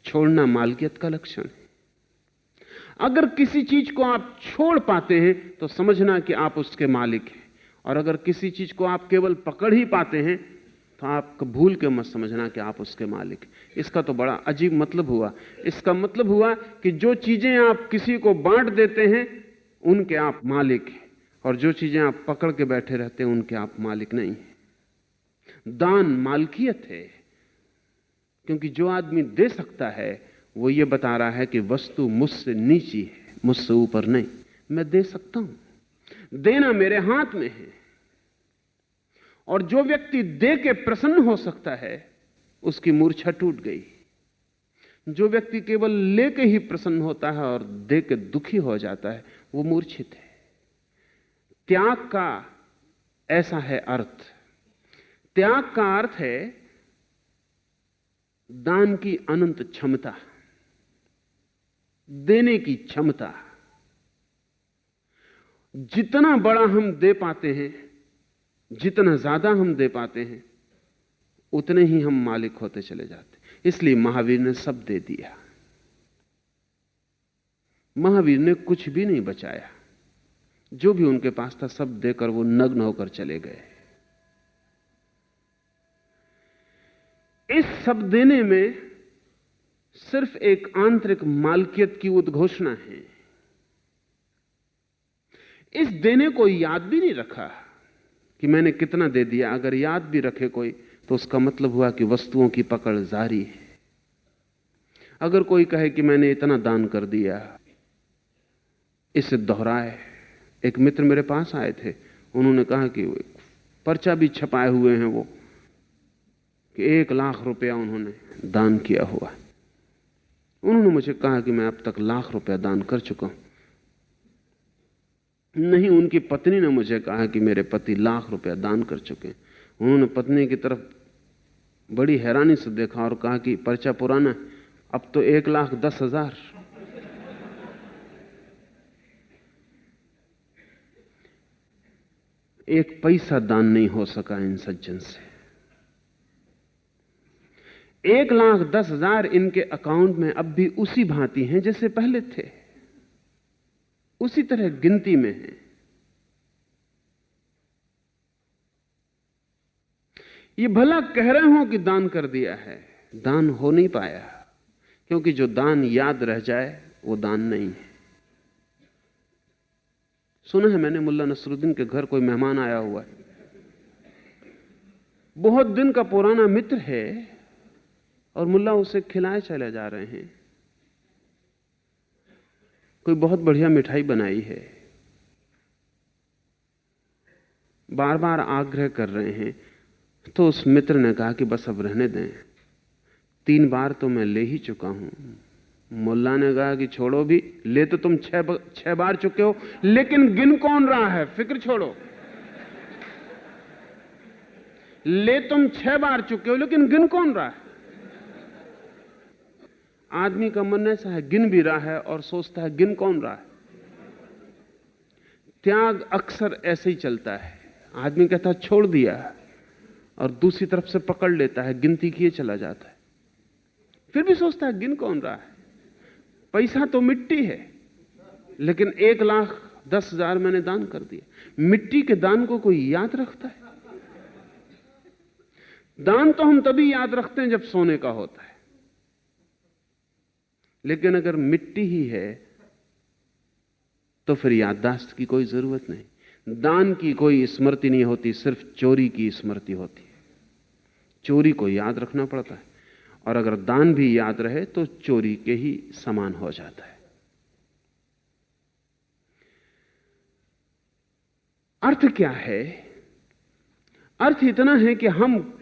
छोड़ना मालकियत का लक्षण है। अगर किसी चीज को आप छोड़ पाते हैं तो समझना कि आप उसके मालिक हैं, और अगर किसी चीज को आप केवल पकड़ ही पाते हैं तो आप भूल के मत समझना कि आप उसके मालिक। इसका तो बड़ा अजीब मतलब हुआ। इसका मतलब हुआ कि जो चीजें आप किसी को बांट देते हैं उनके आप मालिक हैं, और जो चीजें आप पकड़ के बैठे रहते हैं उनके आप मालिक नहीं हैं। दान मालकियत है, क्योंकि जो आदमी दे सकता है वो ये बता रहा है कि वस्तु मुझसे नीची है, मुझसे ऊपर नहीं। मैं दे सकता हूं, देना मेरे हाथ में है। और जो व्यक्ति दे के प्रसन्न हो सकता है उसकी मूर्छा टूट गई। जो व्यक्ति केवल लेके ही प्रसन्न होता है और दे के दुखी हो जाता है वो मूर्छित है। त्याग का ऐसा है अर्थ। त्याग का अर्थ है दान की अनंत क्षमता, देने की क्षमता। जितना बड़ा हम दे पाते हैं, जितना ज्यादा हम दे पाते हैं, उतने ही हम मालिक होते चले जाते। इसलिए महावीर ने सब दे दिया। महावीर ने कुछ भी नहीं बचाया। जो भी उनके पास था सब देकर वो नग्न होकर चले गए। इस सब देने में सिर्फ एक आंतरिक मालकियत की उद्घोषणा है। इस देने को याद भी नहीं रखा। कि मैंने कितना दे दिया। अगर याद भी रखे कोई तो उसका मतलब हुआ कि वस्तुओं की पकड़ जारी है। अगर कोई कहे कि मैंने इतना दान कर दिया, इसे दोहराए। एक मित्र मेरे पास आए थे, उन्होंने कहा कि पर्चा भी छपाए हुए हैं वो कि 1,00,000 रुपया उन्होंने दान किया हुआ। उन्होंने मुझे कहा कि मैं अब तक 1,00,000 रुपया दान कर चुका हूं। नहीं, उनकी पत्नी ने मुझे कहा कि मेरे पति 1,00,000 रुपया दान कर चुके हैं। उन्होंने पत्नी की तरफ बड़ी हैरानी से देखा और कहा कि पर्चा पुराना है, अब तो 1,10,000। एक पैसा दान नहीं हो सका इन सज्जन से। 1,10,000 इनके अकाउंट में अब भी उसी भांति हैं जैसे पहले थे, उसी तरह गिनती में है। ये भला कह रहे हो कि दान कर दिया है, दान हो नहीं पाया, क्योंकि जो दान याद रह जाए वो दान नहीं है। सुना है मैंने मुल्ला नसरुद्दीन के घर कोई मेहमान आया हुआ है, बहुत दिन का पुराना मित्र है, और मुल्ला उसे खिलाए चले जा रहे हैं। कोई बहुत बढ़िया मिठाई बनाई है, बार बार आग्रह कर रहे हैं। तो उस मित्र ने कहा कि बस अब रहने दें, 3 बार तो मैं ले ही चुका हूं। मुल्ला ने कहा कि छोड़ो भी, ले तो तुम 6 बार चुके हो, लेकिन गिन कौन रहा है, फिक्र छोड़ो। ले तुम 6 बार चुके हो, लेकिन गिन कौन रहा है। आदमी का मन ऐसा है, गिन भी रहा है और सोचता है गिन कौन रहा है। त्याग अक्सर ऐसे ही चलता है। आदमी कहता है छोड़ दिया, और दूसरी तरफ से पकड़ लेता है, गिनती किए चला जाता है। फिर भी सोचता है गिन कौन रहा है। पैसा तो मिट्टी है, लेकिन 1,10,000 मैंने दान कर दिया। मिट्टी के दान को कोई याद रखता है? दान तो हम तभी याद रखते हैं जब सोने का होता है, लेकिन अगर मिट्टी ही है तो फिर याददाश्त की कोई जरूरत नहीं। दान की कोई स्मृति नहीं होती, सिर्फ चोरी की स्मृति होती है। चोरी को याद रखना पड़ता है, और अगर दान भी याद रहे तो चोरी के ही समान हो जाता है। अर्थ क्या है? अर्थ इतना है कि हम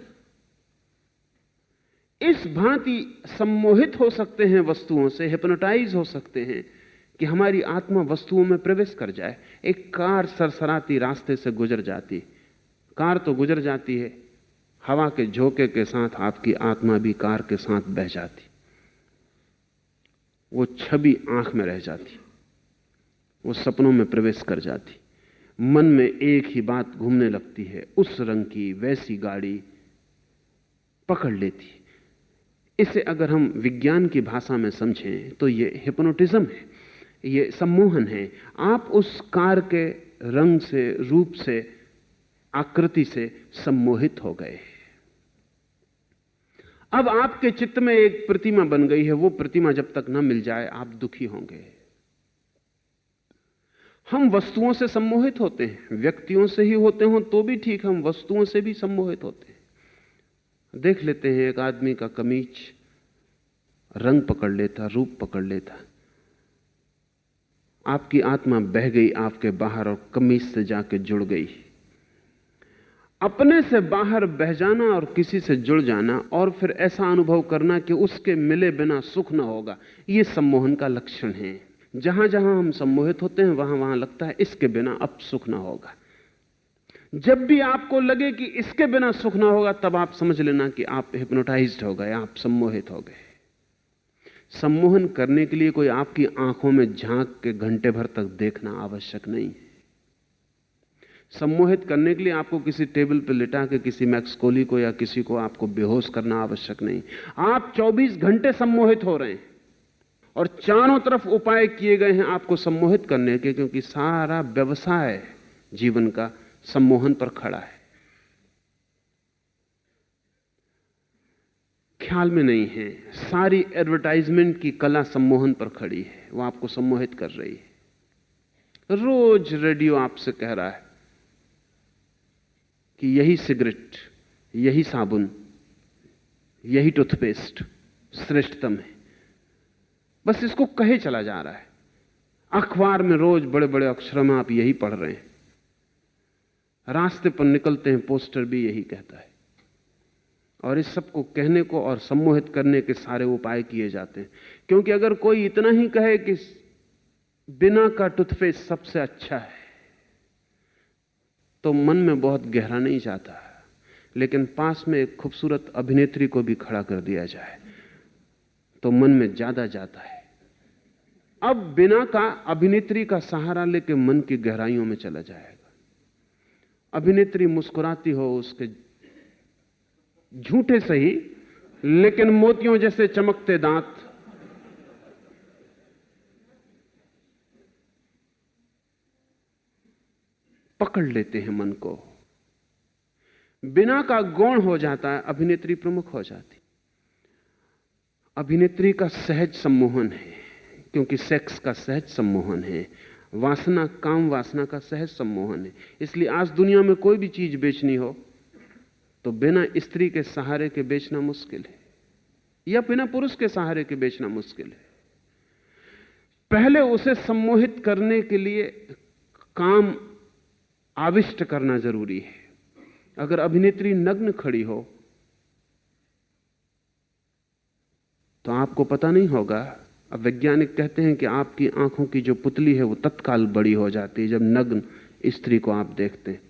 इस भांति सम्मोहित हो सकते हैं वस्तुओं से, हिप्नोटाइज हो सकते हैं कि हमारी आत्मा वस्तुओं में प्रवेश कर जाए। एक कार सरसराती रास्ते से गुजर जाती, कार तो गुजर जाती है, हवा के झोंके के साथ आपकी आत्मा भी कार के साथ बह जाती। वो छवि आंख में रह जाती, वो सपनों में प्रवेश कर जाती। मन में एक ही बात घूमने लगती है, उस रंग की वैसी गाड़ी पकड़ लेती। इसे अगर हम विज्ञान की भाषा में समझें तो ये हिप्नोटिज्म है, ये सम्मोहन है। आप उस कार के रंग से, रूप से, आकृति से सम्मोहित हो गए। अब आपके चित्त में एक प्रतिमा बन गई है, वो प्रतिमा जब तक न मिल जाए आप दुखी होंगे। हम वस्तुओं से सम्मोहित होते हैं, व्यक्तियों से ही होते हो तो भी ठीक, हम वस्तुओं से भी सम्मोहित होते हैं। देख लेते हैं एक आदमी का कमीज रंग पकड़ लेता, रूप पकड़ लेता, आपकी आत्मा बह गई आपके बाहर और कमीज से जाके जुड़ गई। अपने से बाहर बह जाना और किसी से जुड़ जाना, और फिर ऐसा अनुभव करना कि उसके मिले बिना सुख न होगा, यह सम्मोहन का लक्षण है। जहां जहां हम सम्मोहित होते हैं वहां वहां लगता है इसके बिना अब सुख न होगा। जब भी आपको लगे कि इसके बिना सुख ना होगा, तब आप समझ लेना कि आप हिप्नोटाइज्ड हो गए, आप सम्मोहित हो गए। सम्मोहन करने के लिए कोई आपकी आंखों में झांक के घंटे भर तक देखना आवश्यक नहीं है। सम्मोहित करने के लिए आपको किसी टेबल पर लिटा के किसी मैक्सकोली को या किसी को आपको बेहोश करना आवश्यक नहीं। आप 24 घंटे सम्मोहित हो रहे हैं, और चारों तरफ उपाय किए गए हैं आपको सम्मोहित करने के, क्योंकि सारा व्यवसाय जीवन का सम्मोहन पर खड़ा है। ख्याल में नहीं है, सारी एडवर्टाइजमेंट की कला सम्मोहन पर खड़ी है, वो आपको सम्मोहित कर रही है। रोज रेडियो आपसे कह रहा है कि यही सिगरेट, यही साबुन, यही टूथपेस्ट श्रेष्ठतम है। बस इसको कहे चला जा रहा है। अखबार में रोज बड़े बड़े अक्षरों में आप यही पढ़ रहे हैं, रास्ते पर निकलते हैं पोस्टर भी यही कहता है, और इस सब को कहने को और सम्मोहित करने के सारे उपाय किए जाते हैं। क्योंकि अगर कोई इतना ही कहे कि बिना का टूथपेस्ट सबसे अच्छा है, तो मन में बहुत गहरा नहीं जाता। लेकिन पास में एक खूबसूरत अभिनेत्री को भी खड़ा कर दिया जाए तो मन में ज्यादा जाता है। अब बिना का अभिनेत्री का सहारा लेके मन की गहराइयों में चला जाएगा। अभिनेत्री मुस्कुराती हो, उसके झूठे सही लेकिन मोतियों जैसे चमकते दांत, पकड़ लेते हैं मन को। बिना का गौण हो जाता है, अभिनेत्री प्रमुख हो जाती। अभिनेत्री का सहज सम्मोहन है, क्योंकि सेक्स का सहज सम्मोहन है, वासना, काम वासना का सहज सम्मोहन है। इसलिए आज दुनिया में कोई भी चीज बेचनी हो तो बिना स्त्री के सहारे के बेचना मुश्किल है, या बिना पुरुष के सहारे के बेचना मुश्किल है। पहले उसे सम्मोहित करने के लिए काम आविष्ट करना जरूरी है। अगर अभिनेत्री नग्न खड़ी हो तो आपको पता नहीं होगा। अब वैज्ञानिक कहते हैं कि आपकी आंखों की जो पुतली है वो तत्काल बड़ी हो जाती है जब नग्न स्त्री को आप देखते हैं।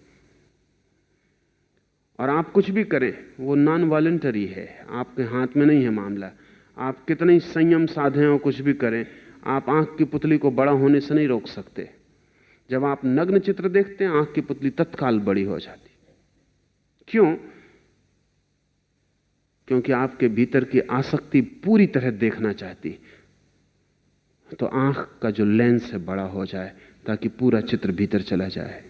और आप कुछ भी करें वो नॉन वॉलंटरी है, आपके हाथ में नहीं है मामला। आप कितने ही संयम साधें और कुछ भी करें, आप आंख की पुतली को बड़ा होने से नहीं रोक सकते। जब आप नग्न चित्र देखते हैं आंख की पुतली तत्काल बड़ी हो जाती। क्यों? क्योंकि आपके भीतर की आसक्ति पूरी तरह देखना चाहती, तो आंख का जो लेंस है बड़ा हो जाए ताकि पूरा चित्र भीतर चला जाए।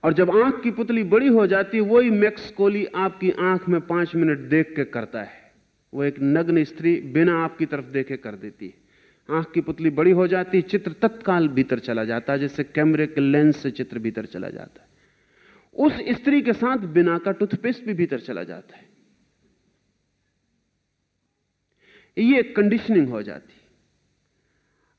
और जब आंख की पुतली बड़ी हो जाती, वही मैक्स कोली आपकी आंख में 5 मिनट देख के करता है, वो एक नग्न स्त्री बिना आपकी तरफ देखे कर देती है। आंख की पुतली बड़ी हो जाती, चित्र तत्काल भीतर चला जाता है, जैसे कैमरे के लेंस से चित्र भीतर चला जाता है। उस स्त्री के साथ बिना का टूथपेस्ट भी भीतर चला जाता है। ये कंडीशनिंग हो जाती।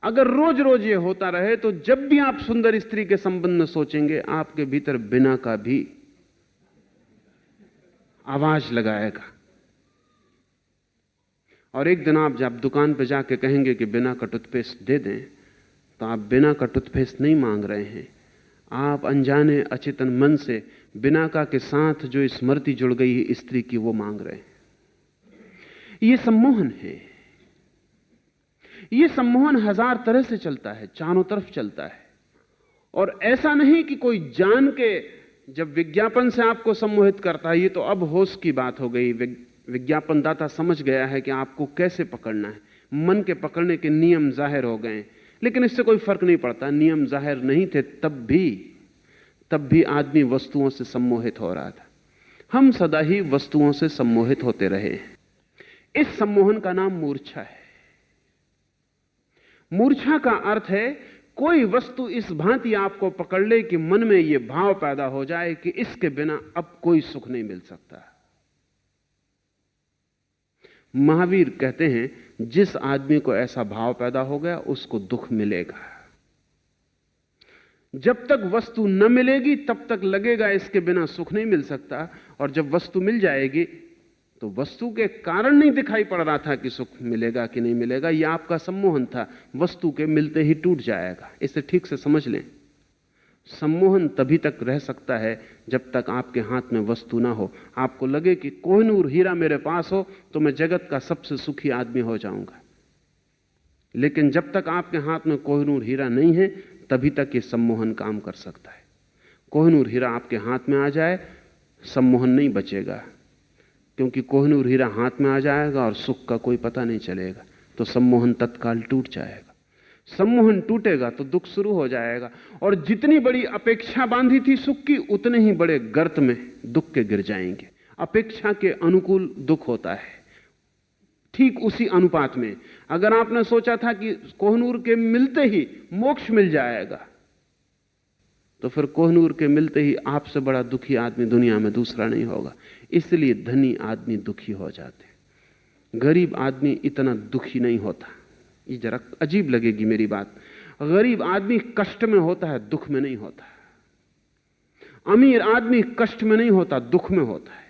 अगर रोज रोज ये होता रहे तो जब भी आप सुंदर स्त्री के संबंध में सोचेंगे, आपके भीतर बिना का भी आवाज लगाएगा। और एक दिन आप जब दुकान पर जाके कहेंगे कि बिना का टूथपेस्ट दे दें, तो आप बिना का टूथपेस्ट नहीं मांग रहे हैं, आप अनजाने अचेतन मन से बिना का के साथ जो स्मृति जुड़ गई है स्त्री की, वो मांग रहे हैं। ये सम्मोहन है। ये सम्मोहन 1000 तरह से चलता है, चारों तरफ चलता है। और ऐसा नहीं कि कोई जान के जब विज्ञापन से आपको सम्मोहित करता है, ये तो अब होश की बात हो गई। विज्ञापन दाता समझ गया है कि आपको कैसे पकड़ना है, मन के पकड़ने के नियम जाहिर हो गए। लेकिन इससे कोई फर्क नहीं पड़ता, नियम जाहिर नहीं थे तब भी आदमी वस्तुओं से सम्मोहित हो रहा था। हम सदा ही वस्तुओं से सम्मोहित होते रहे। इस सम्मोहन का नाम मूर्छा है। मूर्छा का अर्थ है कोई वस्तु इस भांति आपको पकड़ ले कि मन में यह भाव पैदा हो जाए कि इसके बिना अब कोई सुख नहीं मिल सकता। महावीर कहते हैं, जिस आदमी को ऐसा भाव पैदा हो गया उसको दुख मिलेगा। जब तक वस्तु न मिलेगी तब तक लगेगा इसके बिना सुख नहीं मिल सकता, और जब वस्तु मिल जाएगी तो वस्तु के कारण नहीं दिखाई पड़ रहा था कि सुख मिलेगा कि नहीं मिलेगा, यह आपका सम्मोहन था। वस्तु के मिलते ही टूट जाएगा। इसे ठीक से समझ लें। सम्मोहन तभी तक रह सकता है जब तक आपके हाथ में वस्तु ना हो। आपको लगे कि कोहिनूर हीरा मेरे पास हो तो मैं जगत का सबसे सुखी आदमी हो जाऊंगा। लेकिन जब तक आपके हाथ में कोहिनूर हीरा नहीं है तभी तक ये सम्मोहन काम कर सकता है। कोहिनूर हीरा आपके हाथ में आ जाए, सम्मोहन नहीं बचेगा, क्योंकि कोहिनूर हीरा हाथ में आ जाएगा और सुख का कोई पता नहीं चलेगा, तो सम्मोहन तत्काल टूट जाएगा। सम्मोहन टूटेगा तो दुख शुरू हो जाएगा, और जितनी बड़ी अपेक्षा बांधी थी सुख की, उतने ही बड़े गर्त में दुख के गिर जाएंगे। अपेक्षा के अनुकूल दुख होता है। ठीक उसी अनुपात में अगर आपने सोचा था कि कोहिनूर के मिलते ही मोक्ष मिल जाएगा, तो फिर कोहनूर के मिलते ही आपसे बड़ा दुखी आदमी दुनिया में दूसरा नहीं होगा। इसलिए धनी आदमी दुखी हो जाते, गरीब आदमी इतना दुखी नहीं होता। ये जरा अजीब लगेगी मेरी बात, गरीब आदमी कष्ट में होता है, दुख में नहीं होता। अमीर आदमी कष्ट में नहीं होता, दुख में होता है।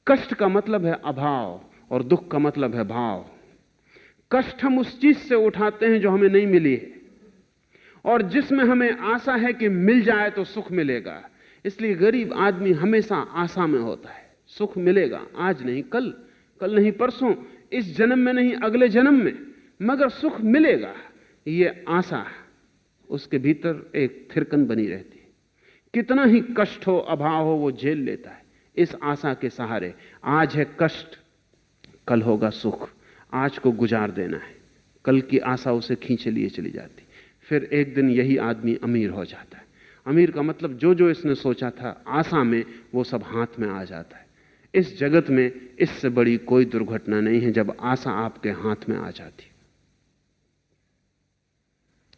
कष्ट का मतलब है अभाव और दुख का मतलब है भाव। कष्ट हम उस चीज से उठाते हैं जो हमें नहीं मिली है, और जिसमें हमें आशा है कि मिल जाए तो सुख मिलेगा। इसलिए गरीब आदमी हमेशा आशा में होता है, सुख मिलेगा, आज नहीं कल, कल नहीं परसों, इस जन्म में नहीं अगले जन्म में, मगर सुख मिलेगा। ये आशा उसके भीतर एक थिरकन बनी रहती है। कितना ही कष्ट हो, अभाव हो, वो झेल लेता है इस आशा के सहारे। आज है कष्ट, कल होगा सुख, आज को गुजार देना है, कल की आशा उसे खींचे लिए चली जाती। फिर एक दिन यही आदमी अमीर हो जाता है। अमीर का मतलब जो जो इसने सोचा था आशा में, वो सब हाथ में आ जाता है। इस जगत में इससे बड़ी कोई दुर्घटना नहीं है जब आशा आपके हाथ में आ जाती,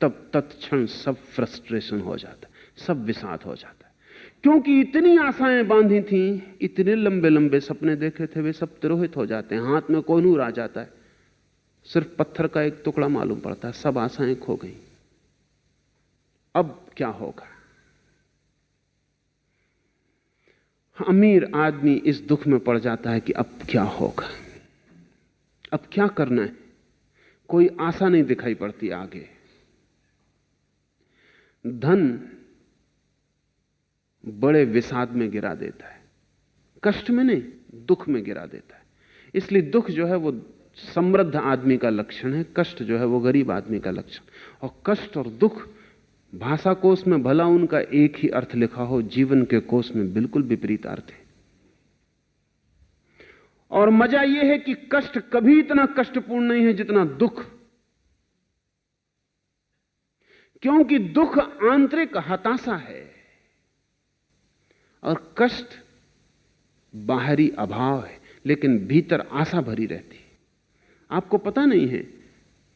तब तत्क्षण सब फ्रस्ट्रेशन हो जाता है, सब विषाद हो जाता है। क्योंकि इतनी आशाएं बांधी थीं, इतने लंबे लंबे सपने देखे थे, वे सब तिरोहित हो जाते हैं। हाथ में कोहिनूर आ जाता है, सिर्फ पत्थर का एक टुकड़ा मालूम पड़ता है, सब आशाएं खो गई। अब क्या होगा? अमीर आदमी इस दुख में पड़ जाता है कि अब क्या होगा, अब क्या करना है। कोई आशा नहीं दिखाई पड़ती आगे। धन बड़े विषाद में गिरा देता है, कष्ट में नहीं, दुख में गिरा देता है। इसलिए दुख जो है वो समृद्ध आदमी का लक्षण है, कष्ट जो है वो गरीब आदमी का लक्षण। और कष्ट और दुख भाषा कोश में भला उनका एक ही अर्थ लिखा हो, जीवन के कोश में बिल्कुल विपरीत अर्थ है। और मजा यह है कि कष्ट कभी इतना कष्टपूर्ण नहीं है जितना दुख, क्योंकि दुख आंतरिक हताशा है और कष्ट बाहरी अभाव है, लेकिन भीतर आशा भरी रहती है। आपको पता नहीं है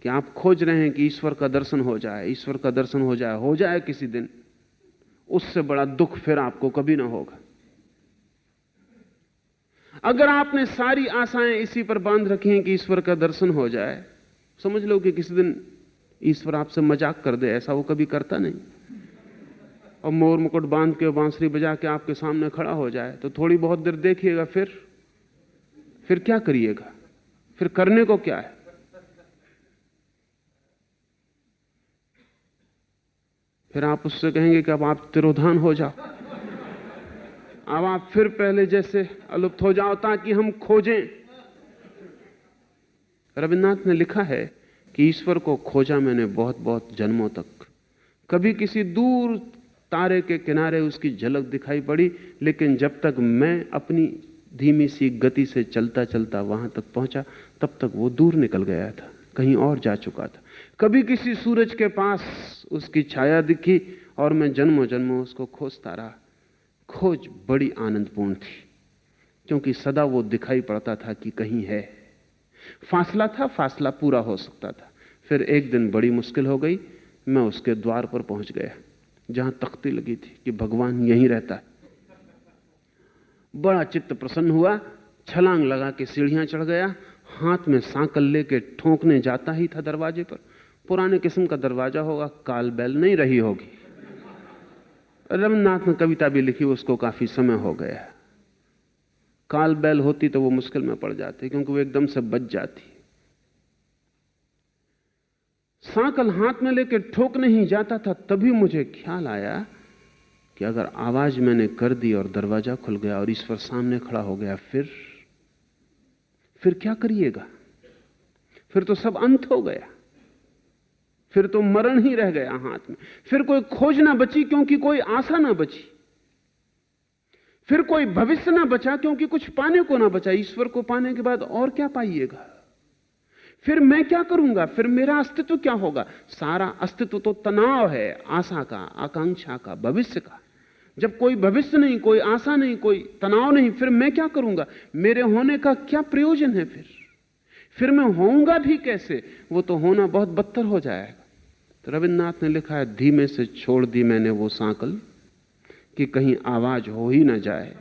कि आप खोज रहे हैं कि ईश्वर का दर्शन हो जाए, ईश्वर का दर्शन हो जाए किसी दिन, उससे बड़ा दुख फिर आपको कभी ना होगा। अगर आपने सारी आशाएं इसी पर बांध रखी हैं कि ईश्वर का दर्शन हो जाए, समझ लो कि किसी दिन ईश्वर आपसे मजाक कर दे। ऐसा वो कभी करता नहीं। और मोर मुकुट बांध के बांसुरी बजा के आपके सामने खड़ा हो जाए तो थोड़ी बहुत देर देखिएगा, फिर क्या करिएगा? फिर करने को क्या है? फिर आप उससे कहेंगे कि अब आप तिरोधान हो जाओ, अब आप फिर पहले जैसे अलुप्त हो जाओ ताकि हम खोजें। रविन्द्रनाथ ने लिखा है कि ईश्वर को खोजा मैंने बहुत बहुत जन्मों तक, कभी किसी दूर तारे के किनारे उसकी झलक दिखाई पड़ी, लेकिन जब तक मैं अपनी धीमी सी गति से चलता चलता वहां तक पहुंचा, तब तक वो दूर निकल गया था, कहीं और जा चुका था। कभी किसी सूरज के पास उसकी छाया दिखी और मैं जन्मों जन्मों उसको खोजता रहा। खोज बड़ी आनंदपूर्ण थी, क्योंकि सदा वो दिखाई पड़ता था कि कहीं है। फासला था, फासला पूरा हो सकता था। फिर एक दिन बड़ी मुश्किल हो गई, मैं उसके द्वार पर पहुंच गया जहां तख्ती लगी थी कि भगवान यहीं रहता है। बड़ा चित्त प्रसन्न हुआ, छलांग लगा के सीढ़ियां चढ़ गया, हाथ में सांकल लेके ठोंकने जाता ही था दरवाजे पर। पुराने किस्म का दरवाजा होगा, काल बैल नहीं रही होगी। रविन्द्रनाथ ने कविता भी लिखी, उसको काफी समय हो गया। काल बैल होती तो वो मुश्किल में पड़ जाती, क्योंकि वो एकदम से बच जाती। सांकल हाथ में लेके ठोकने ही जाता था, तभी मुझे ख्याल आया कि अगर आवाज मैंने कर दी और दरवाजा खुल गया और ईश्वर सामने खड़ा हो गया, फिर क्या करिएगा? फिर तो सब अंत हो गया, फिर तो मरण ही रह गया हाथ में। फिर कोई खोज ना बची, क्योंकि कोई आशा ना बची। फिर कोई भविष्य ना बचा, क्योंकि कुछ पाने को ना बचा। ईश्वर को पाने के बाद और क्या पाइएगा? फिर मैं क्या करूंगा? फिर मेरा अस्तित्व क्या होगा? सारा अस्तित्व तो तनाव है, आशा का, आकांक्षा का, भविष्य का। जब कोई भविष्य नहीं, कोई आशा नहीं, कोई तनाव नहीं, फिर मैं क्या करूंगा? मेरे होने का क्या प्रयोजन है? फिर मैं होऊंगा भी कैसे? वो तो होना बहुत बदतर हो जाएगा। तो रविन्द्रनाथ ने लिखा है, धीमे से छोड़ दी मैंने वो सांकल कि कहीं आवाज हो ही ना जाए।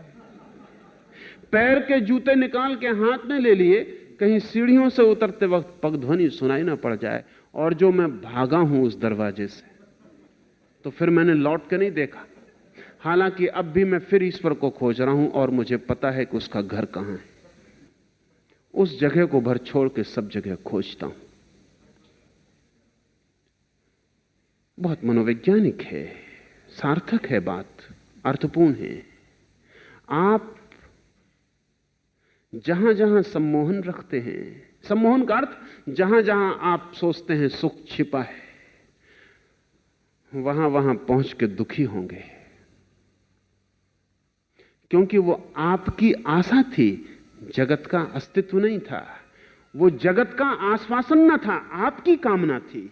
पैर के जूते निकाल के हाथ में ले लिए, कहीं सीढ़ियों से उतरते वक्त पगध्वनि सुनाई ना पड़ जाए। और जो मैं भागा हूं उस दरवाजे से, तो फिर मैंने लौट के नहीं देखा। हालांकि अब भी मैं फिर ईश्वर को खोज रहा हूं और मुझे पता है कि उसका घर कहां है। उस जगह को भर छोड़ के सब जगह खोजता हूं। बहुत मनोवैज्ञानिक है, सार्थक है बात, अर्थपूर्ण है। आप जहां जहां सम्मोहन रखते हैं, सम्मोहन का अर्थ जहां जहां आप सोचते हैं सुख छिपा है, वहां वहां पहुंच के दुखी होंगे, क्योंकि वो आपकी आशा थी, जगत का अस्तित्व नहीं था। वो जगत का आश्वासन न था, आपकी कामना थी।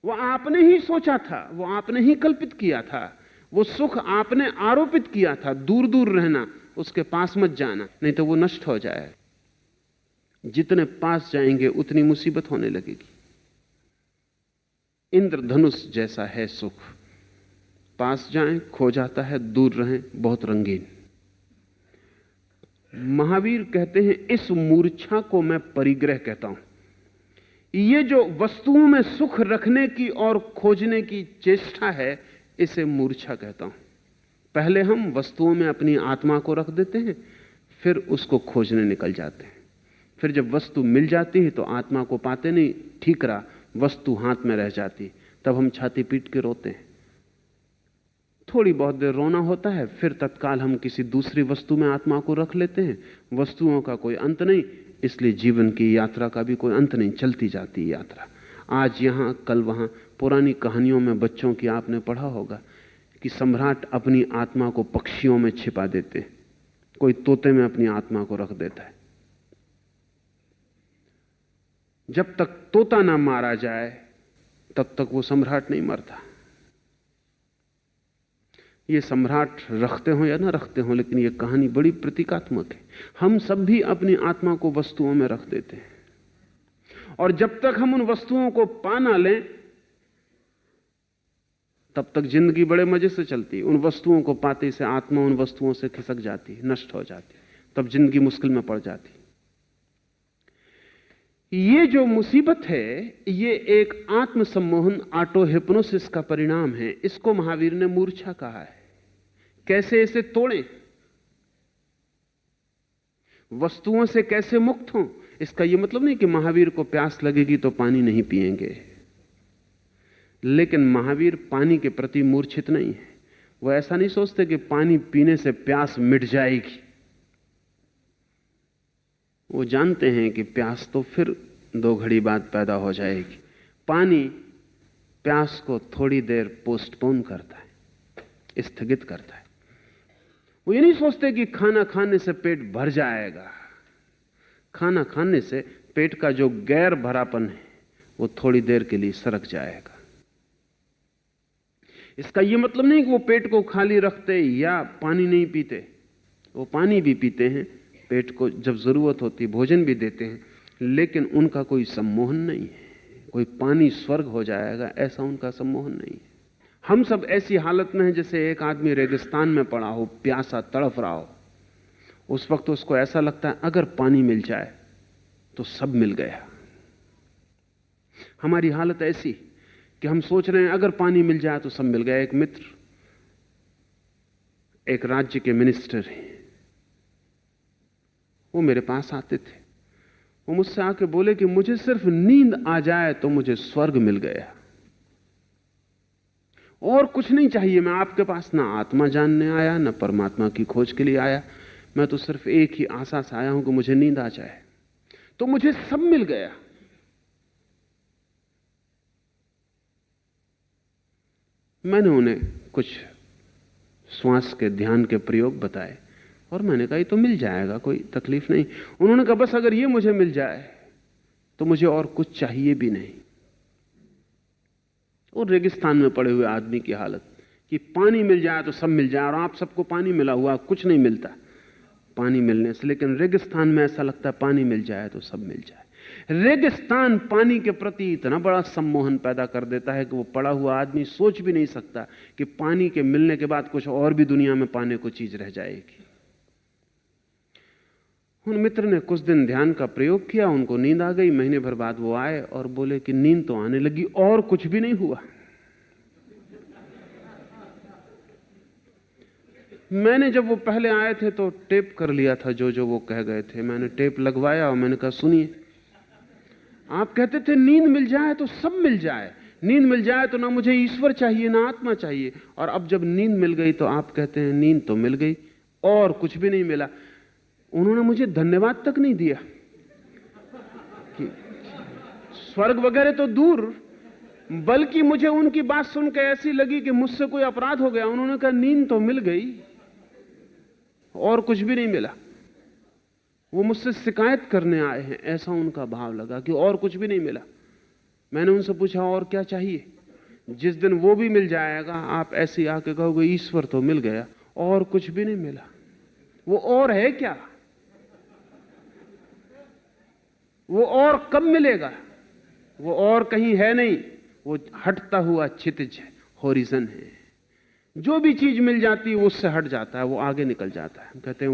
वो आपने ही सोचा था, वो आपने ही कल्पित किया था। वो सुख आपने आरोपित किया था, दूर दूर रहना, उसके पास मत जाना, नहीं तो वो नष्ट हो जाए। जितने पास जाएंगे उतनी मुसीबत होने लगेगी। इंद्रधनुष जैसा है सुख, पास जाएं खो जाता है, दूर रहें बहुत रंगीन। महावीर कहते हैं, इस मूर्छा को मैं परिग्रह कहता हूं। ये जो वस्तुओं में सुख रखने की और खोजने की चेष्टा है, इसे मूर्छा कहता हूं। पहले हम वस्तुओं में अपनी आत्मा को रख देते हैं, फिर उसको खोजने निकल जाते हैं। फिर जब वस्तु मिल जाती है तो आत्मा को पाते नहीं, ठीकरा वस्तु हाथ में रह जाती, तब हम छाती पीट के रोते हैं। थोड़ी बहुत देर रोना होता है, फिर तत्काल हम किसी दूसरी वस्तु में आत्मा को रख लेते हैं। वस्तुओं का कोई अंत नहीं, इसलिए जीवन की यात्रा का भी कोई अंत नहीं, चलती जाती है यात्रा। आज यहां, कल वहां। पुरानी कहानियों में बच्चों की आपने पढ़ा होगा कि सम्राट अपनी आत्मा को पक्षियों में छिपा देते, कोई तोते में अपनी आत्मा को रख देता है। जब तक तोता ना मारा जाए तब तक वो सम्राट नहीं मरता। ये सम्राट रखते हो या ना रखते हो, लेकिन ये कहानी बड़ी प्रतीकात्मक है। हम सब भी अपनी आत्मा को वस्तुओं में रख देते हैं, और जब तक हम उन वस्तुओं को पा ना लें तब तक जिंदगी बड़े मजे से चलती। उन वस्तुओं को पाते से आत्मा उन वस्तुओं से खिसक जाती, नष्ट हो जाती, तब जिंदगी मुश्किल में पड़ जाती। ये जो मुसीबत है, ये एक आत्मसम्मोहन, ऑटो हिप्नोसिस का परिणाम है। इसको महावीर ने मूर्छा कहा है। कैसे इसे तोड़ें, वस्तुओं से कैसे मुक्त हों। इसका यह मतलब नहीं कि महावीर को प्यास लगेगी तो पानी नहीं पिएंगे, लेकिन महावीर पानी के प्रति मूर्छित नहीं है। वो ऐसा नहीं सोचते कि पानी पीने से प्यास मिट जाएगी। वो जानते हैं कि प्यास तो फिर 2 घड़ी बाद पैदा हो जाएगी। पानी प्यास को थोड़ी देर पोस्टपोन करता है, स्थगित करता है। वो ये नहीं सोचते कि खाना खाने से पेट भर जाएगा। खाना खाने से पेट का जो गैर भरापन है वो थोड़ी देर के लिए सरक जाएगा। इसका यह मतलब नहीं कि वो पेट को खाली रखते या पानी नहीं पीते। वो पानी भी पीते हैं, पेट को जब जरूरत होती भोजन भी देते हैं, लेकिन उनका कोई सम्मोहन नहीं है। कोई पानी स्वर्ग हो जाएगा ऐसा उनका सम्मोहन नहीं है। हम सब ऐसी हालत में हैं जैसे एक आदमी रेगिस्तान में पड़ा हो, प्यासा तड़फ रहा हो। उस वक्त उसको ऐसा लगता है अगर पानी मिल जाए तो सब मिल गया। हमारी हालत ऐसी कि हम सोच रहे हैं अगर पानी मिल जाए तो सब मिल गया। एक मित्र एक राज्य के मिनिस्टर हैं, वो मेरे पास आते थे। वो मुझसे आके बोले कि मुझे सिर्फ नींद आ जाए तो मुझे स्वर्ग मिल गया, और कुछ नहीं चाहिए। मैं आपके पास ना आत्मा जानने आया, ना परमात्मा की खोज के लिए आया। मैं तो सिर्फ एक ही आशा से आया हूं कि मुझे नींद आ जाए, तो मुझे सब मिल गया। मैंने उन्हें कुछ श्वास के ध्यान के प्रयोग बताए और मैंने कहा ये तो मिल जाएगा, कोई तकलीफ नहीं। उन्होंने कहा बस अगर ये मुझे मिल जाए तो मुझे और कुछ चाहिए भी नहीं। और रेगिस्तान में पड़े हुए आदमी की हालत कि पानी मिल जाए तो सब मिल जाए, और आप सबको पानी मिला हुआ, कुछ नहीं मिलता पानी मिलने से, लेकिन रेगिस्तान में ऐसा लगता है पानी मिल जाए तो सब मिल जाए। रेगिस्तान पानी के प्रति इतना बड़ा सम्मोहन पैदा कर देता है कि वो पड़ा हुआ आदमी सोच भी नहीं सकता कि पानी के मिलने के बाद कुछ और भी दुनिया में पाने को चीज रह जाएगी। उन मित्र ने कुछ दिन ध्यान का प्रयोग किया, उनको नींद आ गई। महीने भर बाद वो आए और बोले कि नींद तो आने लगी और कुछ भी नहीं हुआ। मैंने जब वो पहले आए थे तो टेप कर लिया था जो जो वो कह गए थे। मैंने टेप लगवाया और मैंने कहा सुनिए, आप कहते थे नींद मिल जाए तो सब मिल जाए, नींद मिल जाए तो ना मुझे ईश्वर चाहिए ना आत्मा चाहिए, और अब जब नींद मिल गई तो आप कहते हैं नींद तो मिल गई और कुछ भी नहीं मिला। उन्होंने मुझे धन्यवाद तक नहीं दिया कि स्वर्ग वगैरह तो दूर, बल्कि मुझे उनकी बात सुनकर ऐसी लगी कि मुझसे कोई अपराध हो गया। उन्होंने कहा नींद तो मिल गई और कुछ भी नहीं मिला। वो मुझसे शिकायत करने आए हैं, ऐसा उनका भाव लगा कि और कुछ भी नहीं मिला। मैंने उनसे पूछा और क्या चाहिए? जिस दिन वो भी मिल जाएगा आप ऐसे आके कहोगे ईश्वर तो मिल गया और कुछ भी नहीं मिला। वो और है क्या? वो और कब मिलेगा? वो और कहीं है नहीं, वो हटता हुआ क्षितिज है, होरिजन है। जो भी चीज मिल जाती है वो उससे हट जाता है, वो आगे निकल जाता है। हम कहते हैं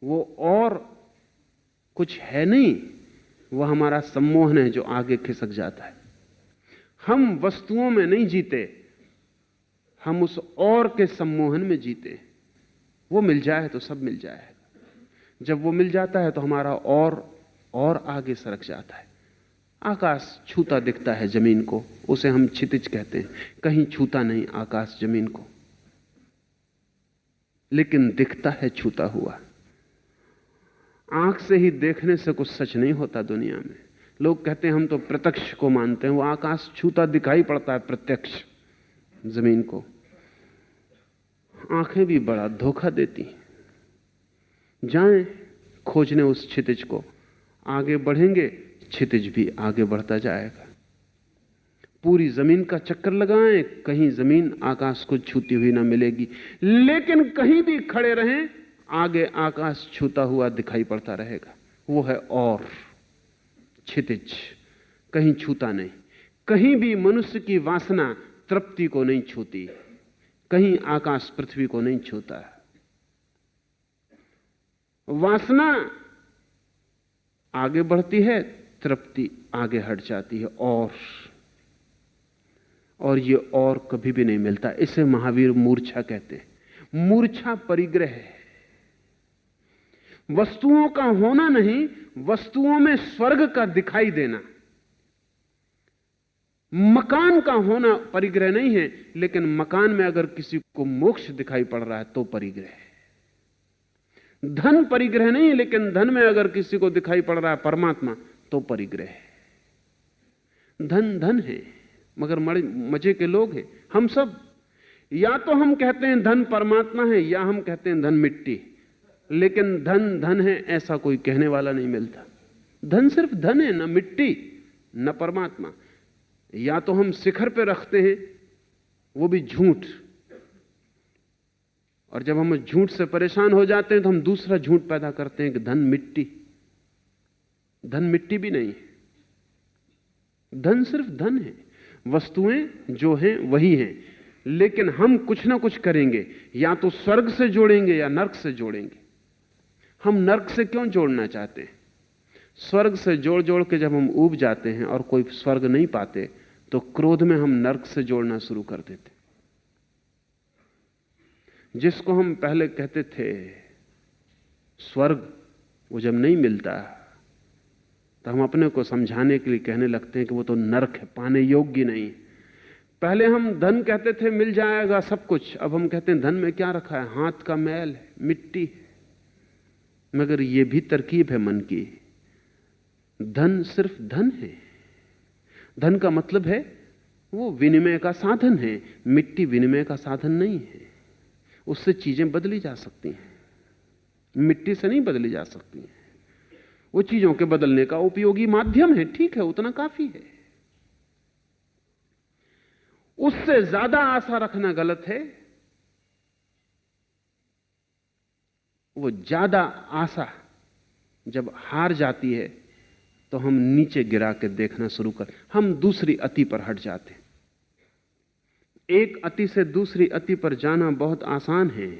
वो और कुछ है नहीं, वो हमारा सम्मोहन है जो आगे खिसक जाता है। हम वस्तुओं में नहीं जीते, हम उस और के सम्मोहन में जीते। वो मिल जाए तो सब मिल जाएगा। जब वो मिल जाता है तो हमारा और आगे सरक जाता है। आकाश छूता दिखता है जमीन को, उसे हम क्षितिज कहते हैं। कहीं छूता नहीं आकाश जमीन को, लेकिन दिखता है छूता हुआ। आंख से ही देखने से कुछ सच नहीं होता दुनिया में। लोग कहते हैं हम तो प्रत्यक्ष को मानते हैं, वो आकाश छूता दिखाई पड़ता है प्रत्यक्ष जमीन को। आंखें भी बड़ा धोखा देती हैं। जाएं खोजने उस क्षितिज को, आगे बढ़ेंगे क्षितिज भी आगे बढ़ता जाएगा। पूरी जमीन का चक्कर लगाएं, कहीं जमीन आकाश को छूती हुई ना मिलेगी, लेकिन कहीं भी खड़े रहें आगे आकाश छूता हुआ दिखाई पड़ता रहेगा। वो है और क्षितिज, कहीं छूता नहीं। कहीं भी मनुष्य की वासना तृप्ति को नहीं छूती, कहीं आकाश पृथ्वी को नहीं छूता। वासना आगे बढ़ती है, तृप्ति आगे हट जाती है। और ये और कभी भी नहीं मिलता। इसे महावीर मूर्छा कहते हैं। मूर्छा परिग्रह है। वस्तुओं का होना नहीं, वस्तुओं में स्वर्ग का दिखाई देना। मकान का होना परिग्रह नहीं है, लेकिन मकान में अगर किसी को मोक्ष दिखाई पड़ रहा है तो परिग्रह है। धन परिग्रह नहीं, लेकिन धन में अगर किसी को दिखाई पड़ रहा है परमात्मा तो परिग्रह है। धन धन है, मगर मजे के लोग हैं हम सब। या तो हम कहते हैं धन परमात्मा है, या हम कहते हैं धन मिट्टी। लेकिन धन धन है ऐसा कोई कहने वाला नहीं मिलता। धन सिर्फ धन है, ना मिट्टी न परमात्मा। या तो हम शिखर पे रखते हैं, वो भी झूठ, और जब हम झूठ से परेशान हो जाते हैं तो हम दूसरा झूठ पैदा करते हैं कि धन मिट्टी। धन मिट्टी भी नहीं है, धन सिर्फ धन है। वस्तुएं जो हैं वही हैं, लेकिन हम कुछ ना कुछ करेंगे, या तो स्वर्ग से जोड़ेंगे या नर्क से जोड़ेंगे। हम नर्क से क्यों जोड़ना चाहते हैं? स्वर्ग से जोड़ जोड़ के जब हम ऊब जाते हैं और कोई स्वर्ग नहीं पाते तो क्रोध में हम नर्क से जोड़ना शुरू कर देते। जिसको हम पहले कहते थे स्वर्ग, वो जब नहीं मिलता तो हम अपने को समझाने के लिए कहने लगते हैं कि वो तो नर्क है, पाने योग्य नहीं। पहले हम धन कहते थे मिल जाएगा सब कुछ, अब हम कहते हैं धन में क्या रखा है? हाथ का मैल है, मिट्टी है। मगर ये भी तरकीब है मन की। धन सिर्फ धन है। धन का मतलब है वो विनिमय का साधन है, मिट्टी विनिमय का साधन नहीं है। उससे चीजें बदली जा सकती हैं, मिट्टी से नहीं बदली जा सकती हैं। वो चीजों के बदलने का उपयोगी माध्यम है, ठीक है, उतना काफी है। उससे ज्यादा आशा रखना गलत है। वो ज्यादा आशा जब हार जाती है तो हम नीचे गिरा के देखना शुरू कर, हम दूसरी अति पर हट जाते। एक अति से दूसरी अति पर जाना बहुत आसान है,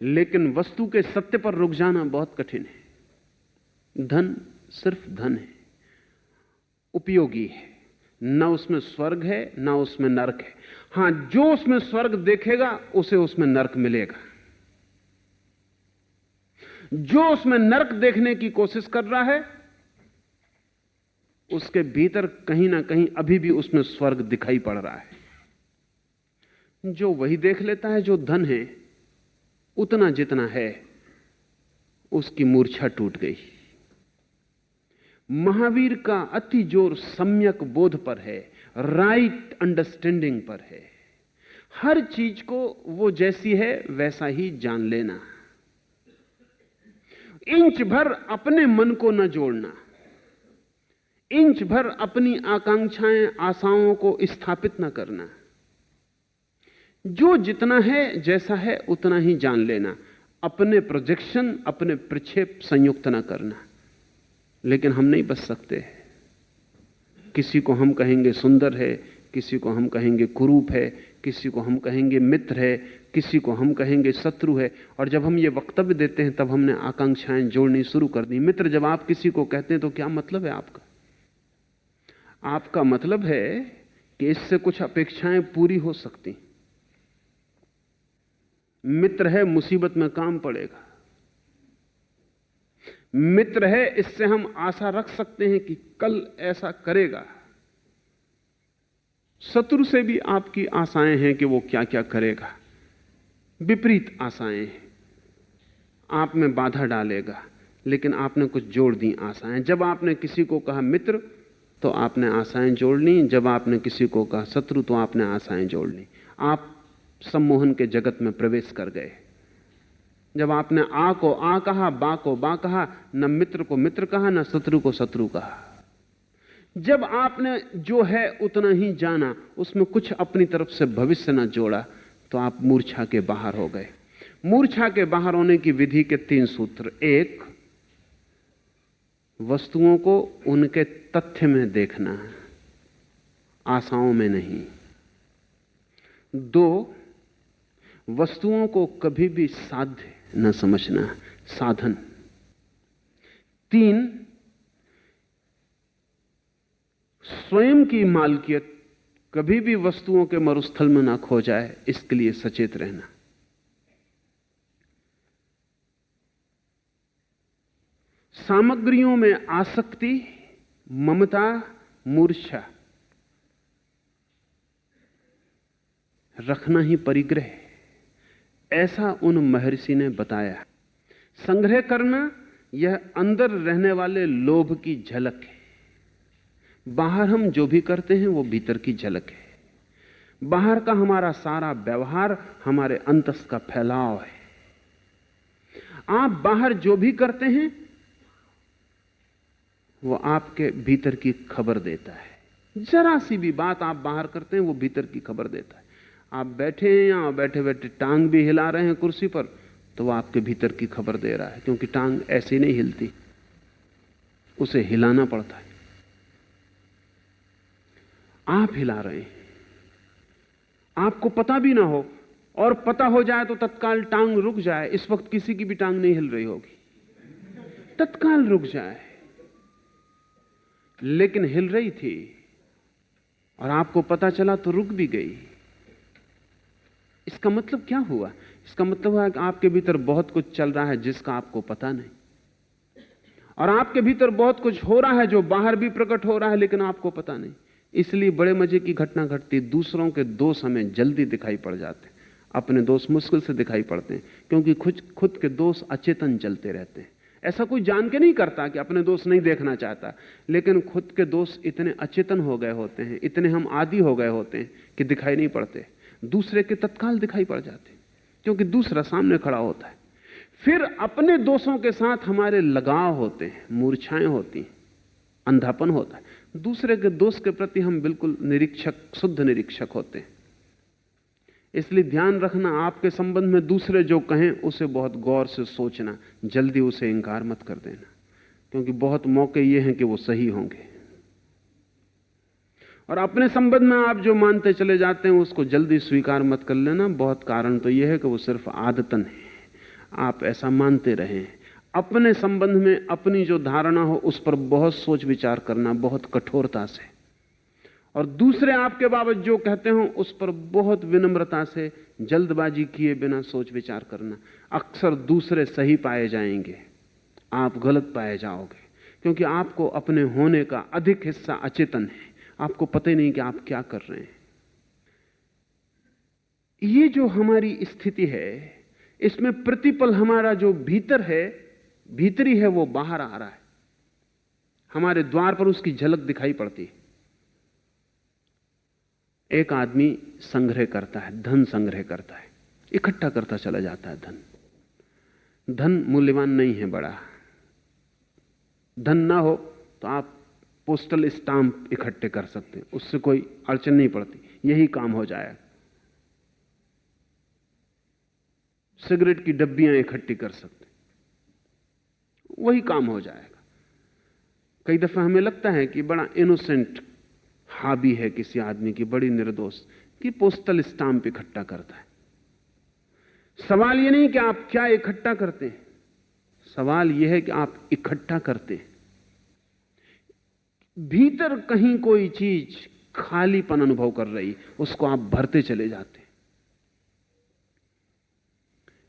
लेकिन वस्तु के सत्य पर रुक जाना बहुत कठिन है। धन सिर्फ धन है, उपयोगी है, ना उसमें स्वर्ग है ना उसमें नरक है। हां, जो उसमें स्वर्ग देखेगा उसे उसमें नरक मिलेगा, जो उसमें नरक देखने की कोशिश कर रहा है उसके भीतर कहीं ना कहीं अभी भी उसमें स्वर्ग दिखाई पड़ रहा है। जो वही देख लेता है जो धन है, उतना जितना है, उसकी मूर्छा टूट गई। महावीर का अति जोर सम्यक बोध पर है, राइट अंडरस्टैंडिंग पर है। हर चीज को वो जैसी है वैसा ही जान लेना, इंच भर अपने मन को न जोड़ना, इंच भर अपनी आकांक्षाएं आशाओं को स्थापित न करना। जो जितना है जैसा है उतना ही जान लेना, अपने प्रोजेक्शन अपने प्रक्षेप संयुक्त न करना। लेकिन हम नहीं बच सकते। किसी को हम कहेंगे सुंदर है, किसी को हम कहेंगे कुरूप है, किसी को हम कहेंगे मित्र है, किसी को हम कहेंगे शत्रु है। और जब हम ये वक्तव्य देते हैं तब हमने आकांक्षाएं जोड़नी शुरू कर दी। मित्र जब आप किसी को कहते हैं तो क्या मतलब है आपका? आपका मतलब है कि इससे कुछ अपेक्षाएं पूरी हो सकती। मित्र है, मुसीबत में काम पड़ेगा। मित्र है, इससे हम आशा रख सकते हैं कि कल ऐसा करेगा। शत्रु से भी आपकी आशाएं हैं कि वो क्या क्या करेगा, विपरीत आशाएं हैं, आप में बाधा डालेगा। लेकिन आपने कुछ जोड़ दी आशाएं। जब आपने किसी को कहा मित्र तो आपने आशाएं जोड़ ली, जब आपने किसी को कहा शत्रु तो आपने आशाएं जोड़ ली। आप सम्मोहन के जगत में प्रवेश कर गए। जब आपने आ को आ कहा, बा को बा कहा, न मित्र को मित्र कहा, न शत्रु को शत्रु कहा। जब आपने जो है उतना ही जाना, उसमें कुछ अपनी तरफ से भविष्य न जोड़ा, तो आप मूर्छा के बाहर हो गए। मूर्छा के बाहर होने की विधि के 3 सूत्र। 1, वस्तुओं को उनके तथ्य में देखना, आशाओं में नहीं। 2, वस्तुओं को कभी भी साध्य न समझना, साधन। 3, स्वयं की मालकियत कभी भी वस्तुओं के मरुस्थल में ना खो जाए, इसके लिए सचेत रहना। सामग्रियों में आसक्ति, ममता, मूर्छा रखना ही परिग्रह, ऐसा उन महर्षि ने बताया। संग्रह करना यह अंदर रहने वाले लोभ की झलक है। बाहर हम जो भी करते हैं वो भीतर की झलक है। बाहर का हमारा सारा व्यवहार हमारे अंतस का फैलाव है। आप बाहर जो भी करते हैं वो आपके भीतर की खबर देता है। जरा सी भी बात आप बाहर करते हैं वो भीतर की खबर देता है। आप बैठे हैं यहां, बैठे बैठे टांग भी हिला रहे हैं कुर्सी पर, तो वो आपके भीतर की खबर दे रहा है, क्योंकि टांग ऐसे नहीं हिलती, उसे हिलाना पड़ता है। आप हिला रहे हैं, आपको पता भी ना हो, और पता हो जाए तो तत्काल टांग रुक जाए। इस वक्त किसी की भी टांग नहीं हिल रही होगी, तत्काल रुक जाए, लेकिन हिल रही थी और आपको पता चला तो रुक भी गई। इसका मतलब क्या हुआ? इसका मतलब हुआ कि आपके भीतर बहुत कुछ चल रहा है जिसका आपको पता नहीं, और आपके भीतर बहुत कुछ हो रहा है जो बाहर भी प्रकट हो रहा है लेकिन आपको पता नहीं। इसलिए बड़े मजे की घटना घटती, दूसरों के दोष हमें जल्दी दिखाई पड़ जाते, अपने दोष मुश्किल से दिखाई पड़ते हैं, क्योंकि खुद के दोष अचेतन चलते रहते हैं। ऐसा कोई जान के नहीं करता कि अपने दोष नहीं देखना चाहता, लेकिन खुद के दोष इतने अचेतन हो गए होते हैं, इतने हम आदी हो गए होते हैं कि दिखाई नहीं पड़ते। दूसरे के तत्काल दिखाई पड़ जाते, क्योंकि दूसरा सामने खड़ा होता है। फिर अपने दोषों के साथ हमारे लगाव होते हैं, मूर्छाएं होती हैं, अंधापन होता है। दूसरे के दोष के प्रति हम बिल्कुल निरीक्षक, शुद्ध निरीक्षक होते हैं। इसलिए ध्यान रखना, आपके संबंध में दूसरे जो कहें उसे बहुत गौर से सोचना, जल्दी उसे इंकार मत कर देना। क्योंकि बहुत मौके ये हैं कि वो सही होंगे। और अपने संबंध में आप जो मानते चले जाते हैं उसको जल्दी स्वीकार मत कर लेना। बहुत कारण तो यह है कि वो सिर्फ आदतन है, आप ऐसा मानते रहें। अपने संबंध में अपनी जो धारणा हो उस पर बहुत सोच विचार करना, बहुत कठोरता से, और दूसरे आपके बाबत जो कहते हो उस पर बहुत विनम्रता से, जल्दबाजी किए बिना सोच विचार करना। अक्सर दूसरे सही पाए जाएंगे, आप गलत पाए जाओगे, क्योंकि आपको अपने होने का अधिक हिस्सा अचेतन है, आपको पता ही नहीं कि आप क्या कर रहे हैं। ये जो हमारी स्थिति है, इसमें प्रतिपल हमारा जो भीतर है, भीतरी है, वो बाहर आ रहा है। हमारे द्वार पर उसकी झलक दिखाई पड़ती है। एक आदमी संग्रह करता है, धन संग्रह करता है, इकट्ठा करता चला जाता है। धन मूल्यवान नहीं है बड़ा। धन ना हो तो आप पोस्टल स्टाम्प इकट्ठे कर सकते हैं, उससे कोई अड़चन नहीं पड़ती, यही काम हो जाएगा। सिगरेट की डब्बियां इकट्ठी कर सकते, वही काम हो जाएगा। कई दफा हमें लगता है कि बड़ा इनोसेंट हॉबी है किसी आदमी की, बड़ी निर्दोष, कि पोस्टल स्टाम्प इकट्ठा करता है। सवाल यह नहीं कि आप क्या इकट्ठा करते हैं, सवाल यह है कि आप इकट्ठा करते हैं। भीतर कहीं कोई चीज खालीपन अनुभव कर रही, उसको आप भरते चले जाते हैं।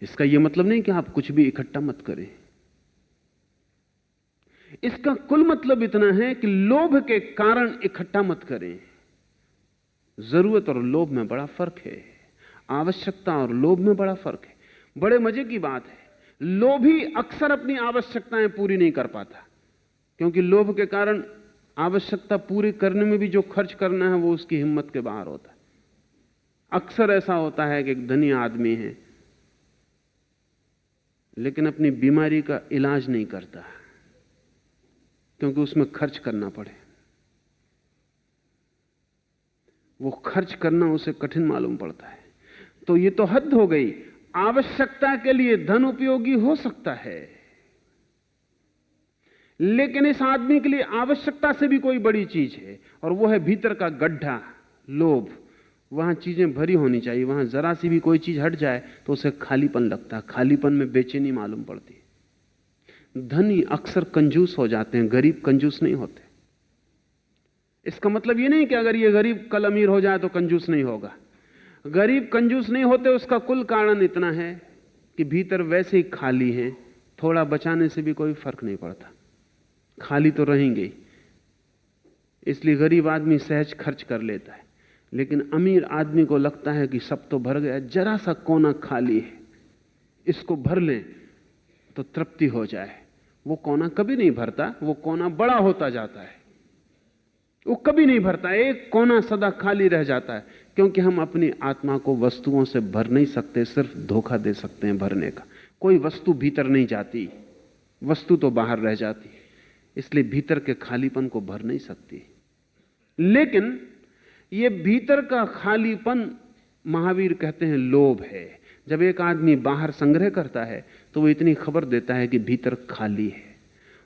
इसका यह मतलब नहीं कि आप कुछ भी इकट्ठा मत करें। इसका कुल मतलब इतना है कि लोभ के कारण इकट्ठा मत करें। जरूरत और लोभ में बड़ा फर्क है, आवश्यकता और लोभ में बड़ा फर्क है। बड़े मजे की बात है, लोभी अक्सर अपनी आवश्यकताएं पूरी नहीं कर पाता, क्योंकि लोभ के कारण आवश्यकता पूरी करने में भी जो खर्च करना है वो उसकी हिम्मत के बाहर होता है। अक्सर ऐसा होता है कि एक धनी आदमी है लेकिन अपनी बीमारी का इलाज नहीं करता, क्योंकि उसमें खर्च करना पड़े। वो खर्च करना उसे कठिन मालूम पड़ता है। तो ये तो हद हो गई। आवश्यकता के लिए धन उपयोगी हो सकता है, लेकिन इस आदमी के लिए आवश्यकता से भी कोई बड़ी चीज है, और वो है भीतर का गड्ढा, लोभ। वहां चीजें भरी होनी चाहिए, वहां जरा सी भी कोई चीज हट जाए तो उसे खालीपन लगता है, खालीपन में बेचैनी मालूम पड़ती है। धनी अक्सर कंजूस हो जाते हैं, गरीब कंजूस नहीं होते। इसका मतलब ये नहीं कि अगर ये गरीब कल अमीर हो जाए तो कंजूस नहीं होगा। गरीब कंजूस नहीं होते, उसका कुल कारण इतना है कि भीतर वैसे ही खाली है, थोड़ा बचाने से भी कोई फर्क नहीं पड़ता, खाली तो रहेंगे ही। इसलिए गरीब आदमी सहज खर्च कर लेता है, लेकिन अमीर आदमी को लगता है कि सब तो भर गया, जरा सा कोना खाली है, इसको भर लें तो तृप्ति हो जाए। वो कोना कभी नहीं भरता, वो कोना बड़ा होता जाता है, वो कभी नहीं भरता। एक कोना सदा खाली रह जाता है, क्योंकि हम अपनी आत्मा को वस्तुओं से भर नहीं सकते, सिर्फ धोखा दे सकते हैं भरने का। कोई वस्तु भीतर नहीं जाती, वस्तु तो बाहर रह जाती है, इसलिए भीतर के खालीपन को भर नहीं सकती। लेकिन ये भीतर का खालीपन महावीर कहते हैं लोभ है। जब एक आदमी बाहर संग्रह करता है तो वो इतनी खबर देता है कि भीतर खाली है।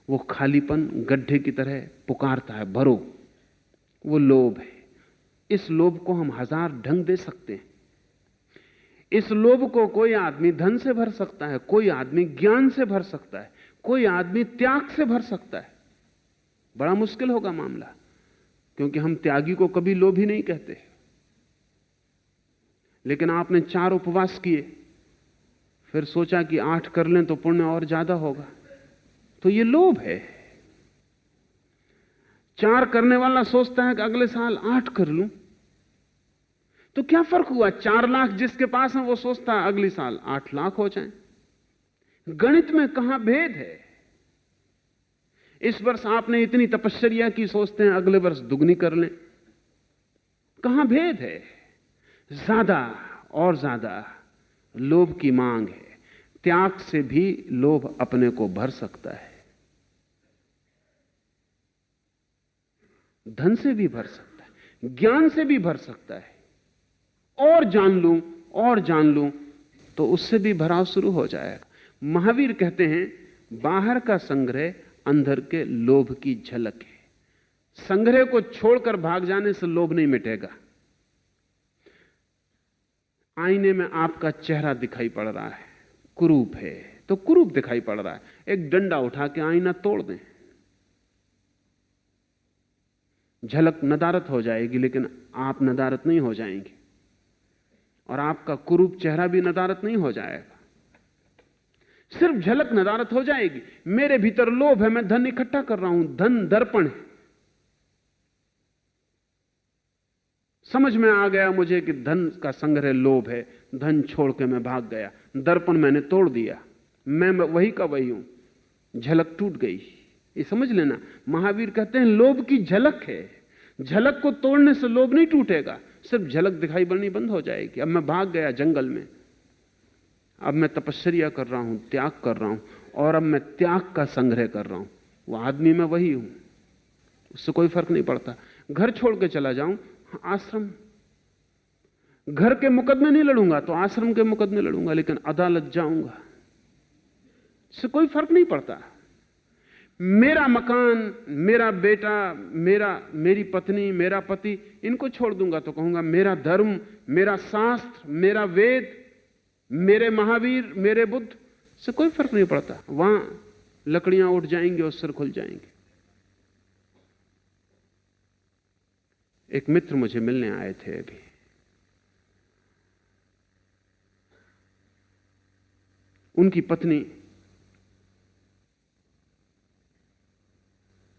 वो खालीपन गड्ढे की तरह पुकारता है, भरो। वो लोभ है। इस लोभ को हम हजार ढंग दे सकते हैं। इस लोभ को कोई आदमी धन से भर सकता है, कोई आदमी ज्ञान से भर सकता है, कोई आदमी त्याग से भर सकता है। बड़ा मुश्किल होगा मामला, क्योंकि हम त्यागी को कभी लोभी नहीं कहते। लेकिन आपने 4 उपवास किए, फिर सोचा कि 8 कर लें तो पुण्य और ज्यादा होगा, तो ये लोभ है। 4 करने वाला सोचता है कि अगले साल 8 कर लूं, तो क्या फर्क हुआ? 4 लाख जिसके पास है वो सोचता है अगले साल 8 लाख हो जाएं। गणित में कहां भेद है? इस वर्ष आपने इतनी तपश्चर्या की, सोचते हैं अगले वर्ष दुगनी कर लें। कहां भेद है? ज्यादा और ज्यादा लोभ की मांग है। त्याग से भी लोभ अपने को भर सकता है, धन से भी भर सकता है, ज्ञान से भी भर सकता है। और जान लूं तो उससे भी भराव शुरू हो जाएगा। महावीर कहते हैं बाहर का संग्रह अंदर के लोभ की झलक है। संग्रह को छोड़कर भाग जाने से लोभ नहीं मिटेगा। आईने में आपका चेहरा दिखाई पड़ रहा है, कुरूप है तो कुरूप दिखाई पड़ रहा है। एक डंडा उठा के आईना तोड़ दें, झलक नदारत हो जाएगी, लेकिन आप नदारत नहीं हो जाएंगे और आपका कुरूप चेहरा भी नदारत नहीं हो जाएगा। सिर्फ झलक नदारत हो जाएगी। मेरे भीतर लोभ है, मैं धन इकट्ठा कर रहा हूं, धन दर्पण है। समझ में आ गया मुझे कि धन का संग्रह लोभ है, धन छोड़ के मैं भाग गया, दर्पण मैंने तोड़ दिया, मैं वही का वही हूं, झलक टूट गई। ये समझ लेना, महावीर कहते हैं लोभ की झलक है, झलक को तोड़ने से लोभ नहीं टूटेगा, सिर्फ झलक दिखाई पड़नी बंद हो जाएगी। अब मैं भाग गया जंगल में, अब मैं तपस्या कर रहा हूं, त्याग कर रहा हूं, और अब मैं त्याग का संग्रह कर रहा हूं। वो आदमी मैं वही हूं, उससे कोई फर्क नहीं पड़ता। घर छोड़ के चला जाऊं, आश्रम, घर के मुकदमे नहीं लड़ूंगा तो आश्रम के मुकदमे लड़ूंगा, लेकिन अदालत जाऊंगा, इससे कोई फर्क नहीं पड़ता। मेरा मकान, मेरा बेटा, मेरी पत्नी, मेरा पति, इनको छोड़ दूंगा तो कहूंगा मेरा धर्म, मेरा शास्त्र, मेरा वेद, मेरे महावीर, मेरे बुद्ध, से कोई फर्क नहीं पड़ता। वहां लकड़ियां उठ जाएंगी और सिर खुल जाएंगे। एक मित्र मुझे मिलने आए थे अभी, उनकी पत्नी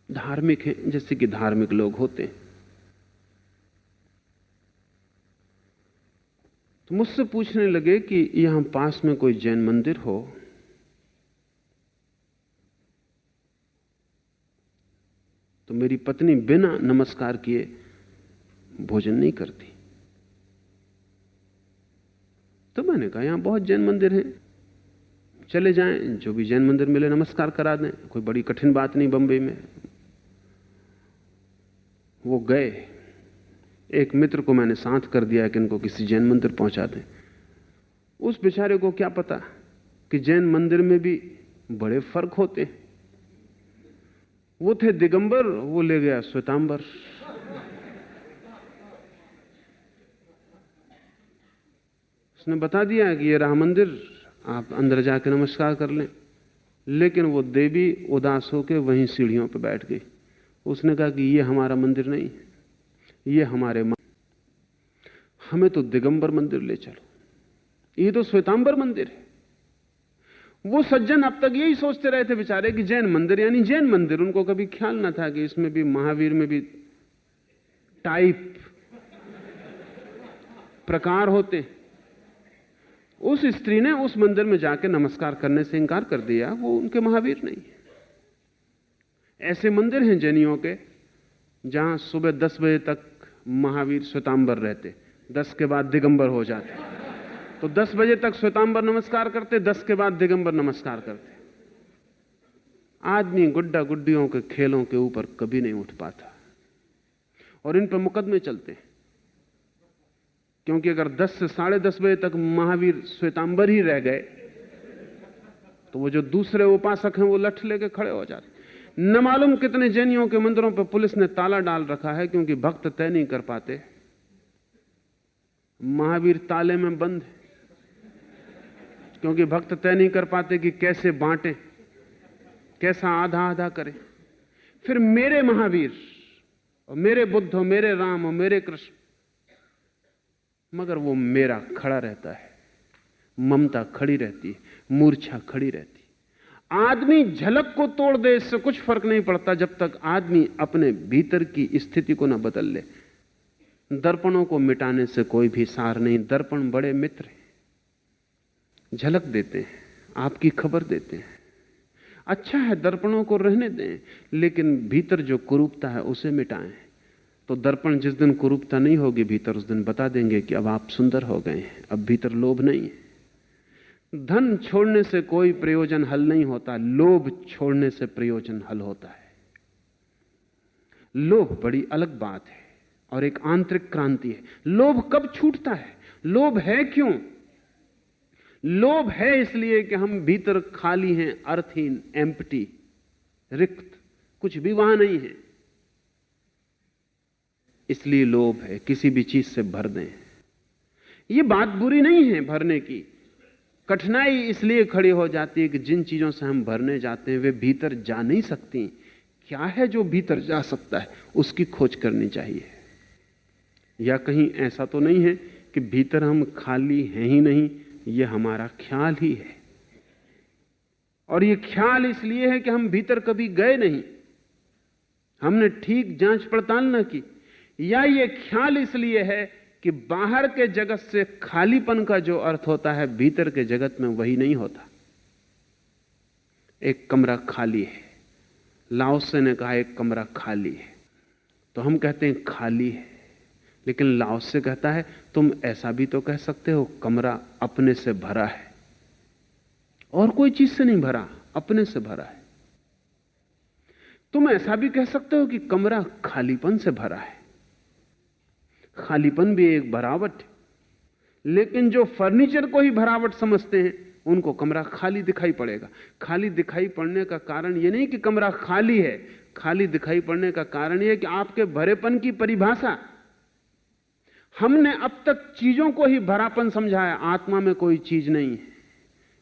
धार्मिक है, जैसे कि धार्मिक लोग होते हैं। तो मुझसे पूछने लगे कि यहां पास में कोई जैन मंदिर हो तो मेरी पत्नी बिना नमस्कार किए भोजन नहीं करती। तो मैंने कहा यहां बहुत जैन मंदिर हैं, चले जाएं, जो भी जैन मंदिर मिले नमस्कार करा दें, कोई बड़ी कठिन बात नहीं बंबई में। वो गए, एक मित्र को मैंने साथ कर दिया कि इनको किसी जैन मंदिर पहुंचा दें। उस बेचारे को क्या पता कि जैन मंदिर में भी बड़े फर्क होते हैं। वो थे दिगंबर, वो ले गया श्वेतांबर। उसने बता दिया कि ये रहा मंदिर, आप अंदर जाके नमस्कार कर लें। लेकिन वो देवी उदास होकर वहीं सीढ़ियों पर बैठ गई। उसने कहा कि ये हमारा मंदिर नहीं, ये हमें तो दिगंबर मंदिर ले चलो, ये तो श्वेतांबर मंदिर है। वो सज्जन अब तक यही सोचते रहे थे बेचारे कि जैन मंदिर यानी जैन मंदिर। उनको कभी ख्याल ना था कि इसमें भी महावीर में भी टाइप प्रकार होते। उस स्त्री ने उस मंदिर में जाकर नमस्कार करने से इंकार कर दिया, वो उनके महावीर नहीं है। ऐसे मंदिर हैं जैनियों के जहां सुबह 10 बजे तक महावीर श्वेतांबर रहते, 10 के बाद दिगंबर हो जाते। तो 10 बजे तक श्वेतांबर नमस्कार करते, 10 के बाद दिगंबर नमस्कार करते। आदमी गुड्डा गुड्डियों के खेलों के ऊपर कभी नहीं उठ पाता और इन पर मुकदमे चलते हैं, क्योंकि अगर 10 से 10:30 बजे तक महावीर श्वेतांबर ही रह गए तो वो जो दूसरे उपासक हैं वो लठ लेके खड़े हो जाते। न मालूम कितने जैनियों के मंदिरों पर पुलिस ने ताला डाल रखा है क्योंकि भक्त तय नहीं कर पाते, महावीर ताले में बंद है, क्योंकि भक्त तय नहीं कर पाते कि कैसे बांटे, कैसा आधा आधा करें। फिर मेरे महावीर और मेरे बुद्ध और मेरे राम और मेरे कृष्ण, मगर वो मेरा खड़ा रहता है, ममता खड़ी रहती है, मूर्छा खड़ी रहती। आदमी झलक को तोड़ दे, इससे कुछ फर्क नहीं पड़ता जब तक आदमी अपने भीतर की स्थिति को ना बदल ले। दर्पणों को मिटाने से कोई भी सार नहीं। दर्पण बड़े मित्र हैं, झलक देते हैं, आपकी खबर देते हैं। अच्छा है, दर्पणों को रहने दें, लेकिन भीतर जो कुरूपता है उसे मिटाएं। तो दर्पण जिस दिन कुरूपता नहीं होगी भीतर, उस दिन बता देंगे कि अब आप सुंदर हो गए हैं, अब भीतर लोभ नहीं है। धन छोड़ने से कोई प्रयोजन हल नहीं होता, लोभ छोड़ने से प्रयोजन हल होता है। लोभ बड़ी अलग बात है और एक आंतरिक क्रांति है। लोभ कब छूटता है? लोभ है क्यों? लोभ है इसलिए कि हम भीतर खाली हैं, अर्थहीन, एम्प्टी, रिक्त, कुछ भी वहां नहीं है। इसलिए लोभ है, किसी भी चीज से भर दें। यह बात बुरी नहीं है भरने की। कठिनाई इसलिए खड़ी हो जाती है कि जिन चीजों से हम भरने जाते हैं वे भीतर जा नहीं सकती। क्या है जो भीतर जा सकता है, उसकी खोज करनी चाहिए। या कहीं ऐसा तो नहीं है कि भीतर हम खाली हैं ही नहीं, यह हमारा ख्याल ही है। और यह ख्याल इसलिए है कि हम भीतर कभी गए नहीं, हमने ठीक जांच पड़ताल न की। या यह ख्याल इसलिए है कि बाहर के जगत से खालीपन का जो अर्थ होता है, भीतर के जगत में वही नहीं होता। एक कमरा खाली है, लाओसे ने कहा एक कमरा खाली है, तो हम कहते हैं खाली है। लेकिन लाओसे कहता है तुम ऐसा भी तो कह सकते हो कमरा अपने से भरा है, और कोई चीज से नहीं भरा, अपने से भरा है। तुम ऐसा भी कह सकते हो कि कमरा खालीपन से भरा है। खालीपन भी एक भरावट है, लेकिन जो फर्नीचर को ही भरावट समझते हैं उनको कमरा खाली दिखाई पड़ेगा। खाली दिखाई पड़ने का कारण यह नहीं कि कमरा खाली है, खाली दिखाई पड़ने का कारण यह कि आपके भरेपन की परिभाषा, हमने अब तक चीजों को ही भरापन समझा है, आत्मा में कोई चीज नहीं है,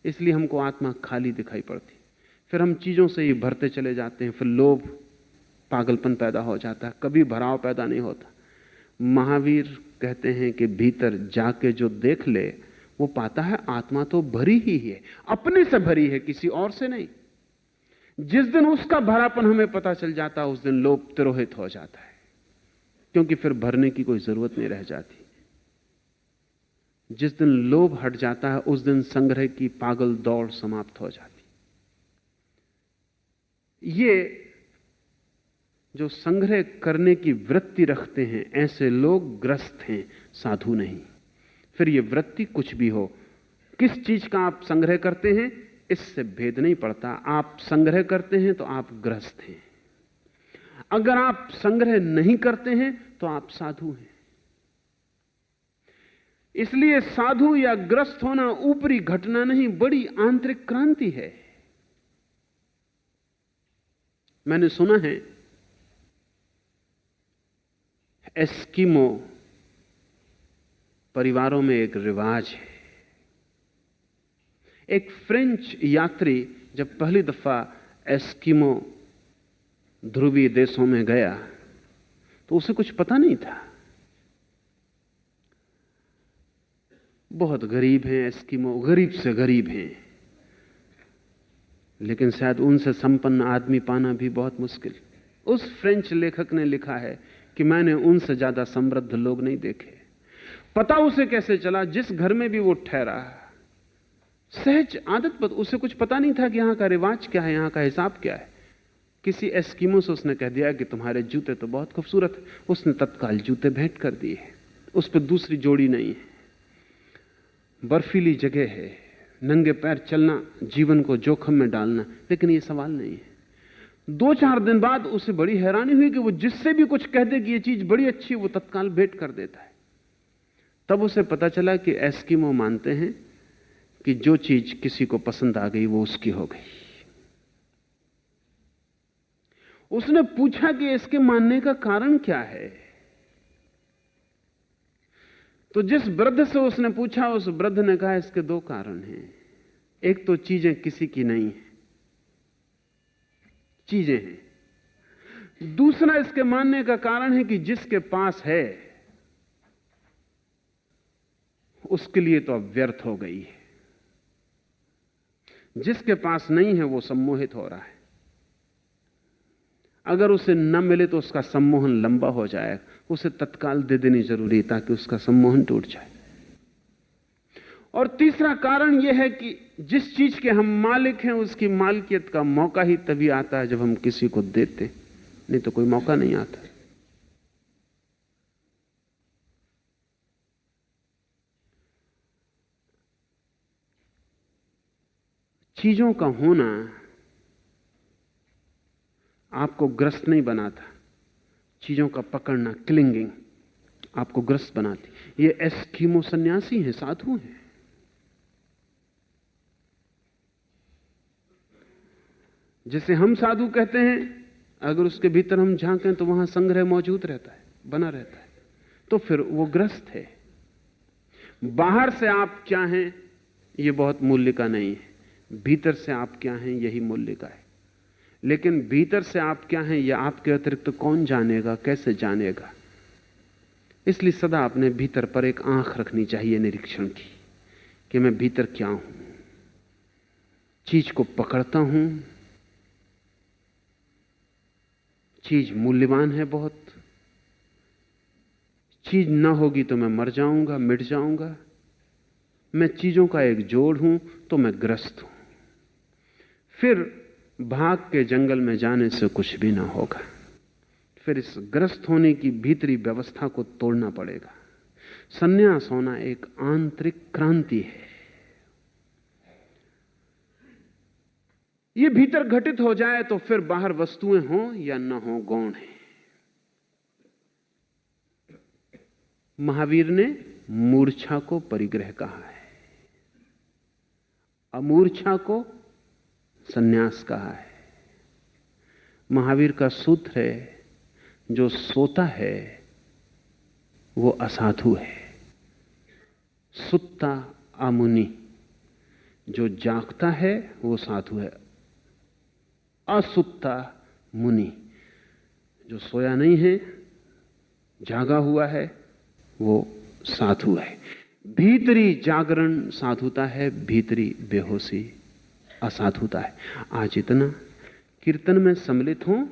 इसलिए हमको आत्मा खाली दिखाई पड़ती। फिर हम चीजों से ही भरते चले जाते हैं, फिर लोभ पागलपन पैदा हो जाता है, कभी भराव पैदा नहीं होता। महावीर कहते हैं कि भीतर जाके जो देख ले वो पाता है आत्मा तो भरी ही है, अपने से भरी है, किसी और से नहीं। जिस दिन उसका भरापन हमें पता चल जाता है उस दिन लोभ तिरोहित हो जाता है, क्योंकि फिर भरने की कोई जरूरत नहीं रह जाती। जिस दिन लोभ हट जाता है उस दिन संग्रह की पागल दौड़ समाप्त हो जाती। ये जो संग्रह करने की वृत्ति रखते हैं ऐसे लोग ग्रस्त हैं, साधु नहीं। फिर ये वृत्ति कुछ भी हो, किस चीज का आप संग्रह करते हैं इससे भेद नहीं पड़ता। आप संग्रह करते हैं तो आप ग्रस्त हैं, अगर आप संग्रह नहीं करते हैं तो आप साधु हैं। इसलिए साधु या ग्रस्त होना ऊपरी घटना नहीं, बड़ी आंतरिक क्रांति है। मैंने सुना है एस्किमो परिवारों में एक रिवाज है। एक फ्रेंच यात्री जब पहली दफा एस्किमो ध्रुवीय देशों में गया तो उसे कुछ पता नहीं था। बहुत गरीब हैं एस्किमो, गरीब से गरीब हैं, लेकिन शायद उनसे संपन्न आदमी पाना भी बहुत मुश्किल। उस फ्रेंच लेखक ने लिखा है कि मैंने उनसे ज्यादा समृद्ध लोग नहीं देखे। पता उसे कैसे चला? जिस घर में भी वो ठहरा, सहज आदत पर, उसे कुछ पता नहीं था कि यहां का रिवाज क्या है, यहां का हिसाब क्या है। किसी एस्किमो से उसने कह दिया कि तुम्हारे जूते तो बहुत खूबसूरत है, उसने तत्काल जूते भेंट कर दिए। उस पर दूसरी जोड़ी नहीं है, बर्फीली जगह है, नंगे पैर चलना जीवन को जोखिम में डालना, लेकिन यह सवाल नहीं है। 2-4 दिन बाद उसे बड़ी हैरानी हुई कि वो जिससे भी कुछ कह दे कि ये चीज बड़ी अच्छी, वो तत्काल भेंट कर देता है। तब उसे पता चला कि एस्किमो मानते हैं कि जो चीज किसी को पसंद आ गई वो उसकी हो गई। उसने पूछा कि इसके मानने का कारण क्या है। तो जिस वृद्ध से उसने पूछा, उस वृद्ध ने कहा इसके 2 कारण हैं। एक तो चीजें किसी की नहीं है, चीजें हैं। दूसरा इसके मानने का कारण है कि जिसके पास है उसके लिए तो अब व्यर्थ हो गई है, जिसके पास नहीं है वो सम्मोहित हो रहा है। अगर उसे न मिले तो उसका सम्मोहन लंबा हो जाएगा, उसे तत्काल दे देनी जरूरी है ताकि उसका सम्मोहन टूट जाए। और तीसरा कारण यह है कि जिस चीज के हम मालिक हैं उसकी मालिकियत का मौका ही तभी आता है जब हम किसी को देते, नहीं तो कोई मौका नहीं आता। चीजों का होना आपको ग्रस्त नहीं बनाता, चीजों का पकड़ना, क्लिंगिंग, आपको ग्रस्त बनाती। ये एस्किमो सन्यासी हैं, साधु हैं। जिसे हम साधु कहते हैं, अगर उसके भीतर हम झांकें तो वहां संग्रह मौजूद रहता है, बना रहता है, तो फिर वो ग्रस्त है। बाहर से आप क्या हैं ये बहुत मूल्य का नहीं है, भीतर से आप क्या हैं यही मूल्य का है। लेकिन भीतर से आप क्या हैं यह आपके अतिरिक्त कौन जानेगा, कैसे जानेगा? इसलिए सदा अपने भीतर पर एक आंख रखनी चाहिए निरीक्षण की, कि मैं भीतर क्या हूं। चीज को पकड़ता हूं, चीज मूल्यवान है बहुत, चीज ना होगी तो मैं मर जाऊंगा, मिट जाऊंगा। मैं चीजों का एक जोड़ हूं तो मैं ग्रस्त हूं। फिर भाग के जंगल में जाने से कुछ भी ना होगा। फिर इस ग्रस्त होने की भीतरी व्यवस्था को तोड़ना पड़ेगा। संन्यास होना एक आंतरिक क्रांति है। यह भीतर घटित हो जाए तो फिर बाहर वस्तुएं हों या ना हो, गौण है। महावीर ने मूर्छा को परिग्रह कहा है, अमूर्छा को संन्यास कहा है। महावीर का सूत्र है, जो सोता है वो असाधु है, सुत्ता अमुनि। जो जागता है वो साधु है, असुत्ता मुनि। जो सोया नहीं है, जागा हुआ है, वो साधु है। भीतरी जागरण साधुता है, भीतरी बेहोशी असाधुता है। आज इतना। कीर्तन में सम्मिलित हों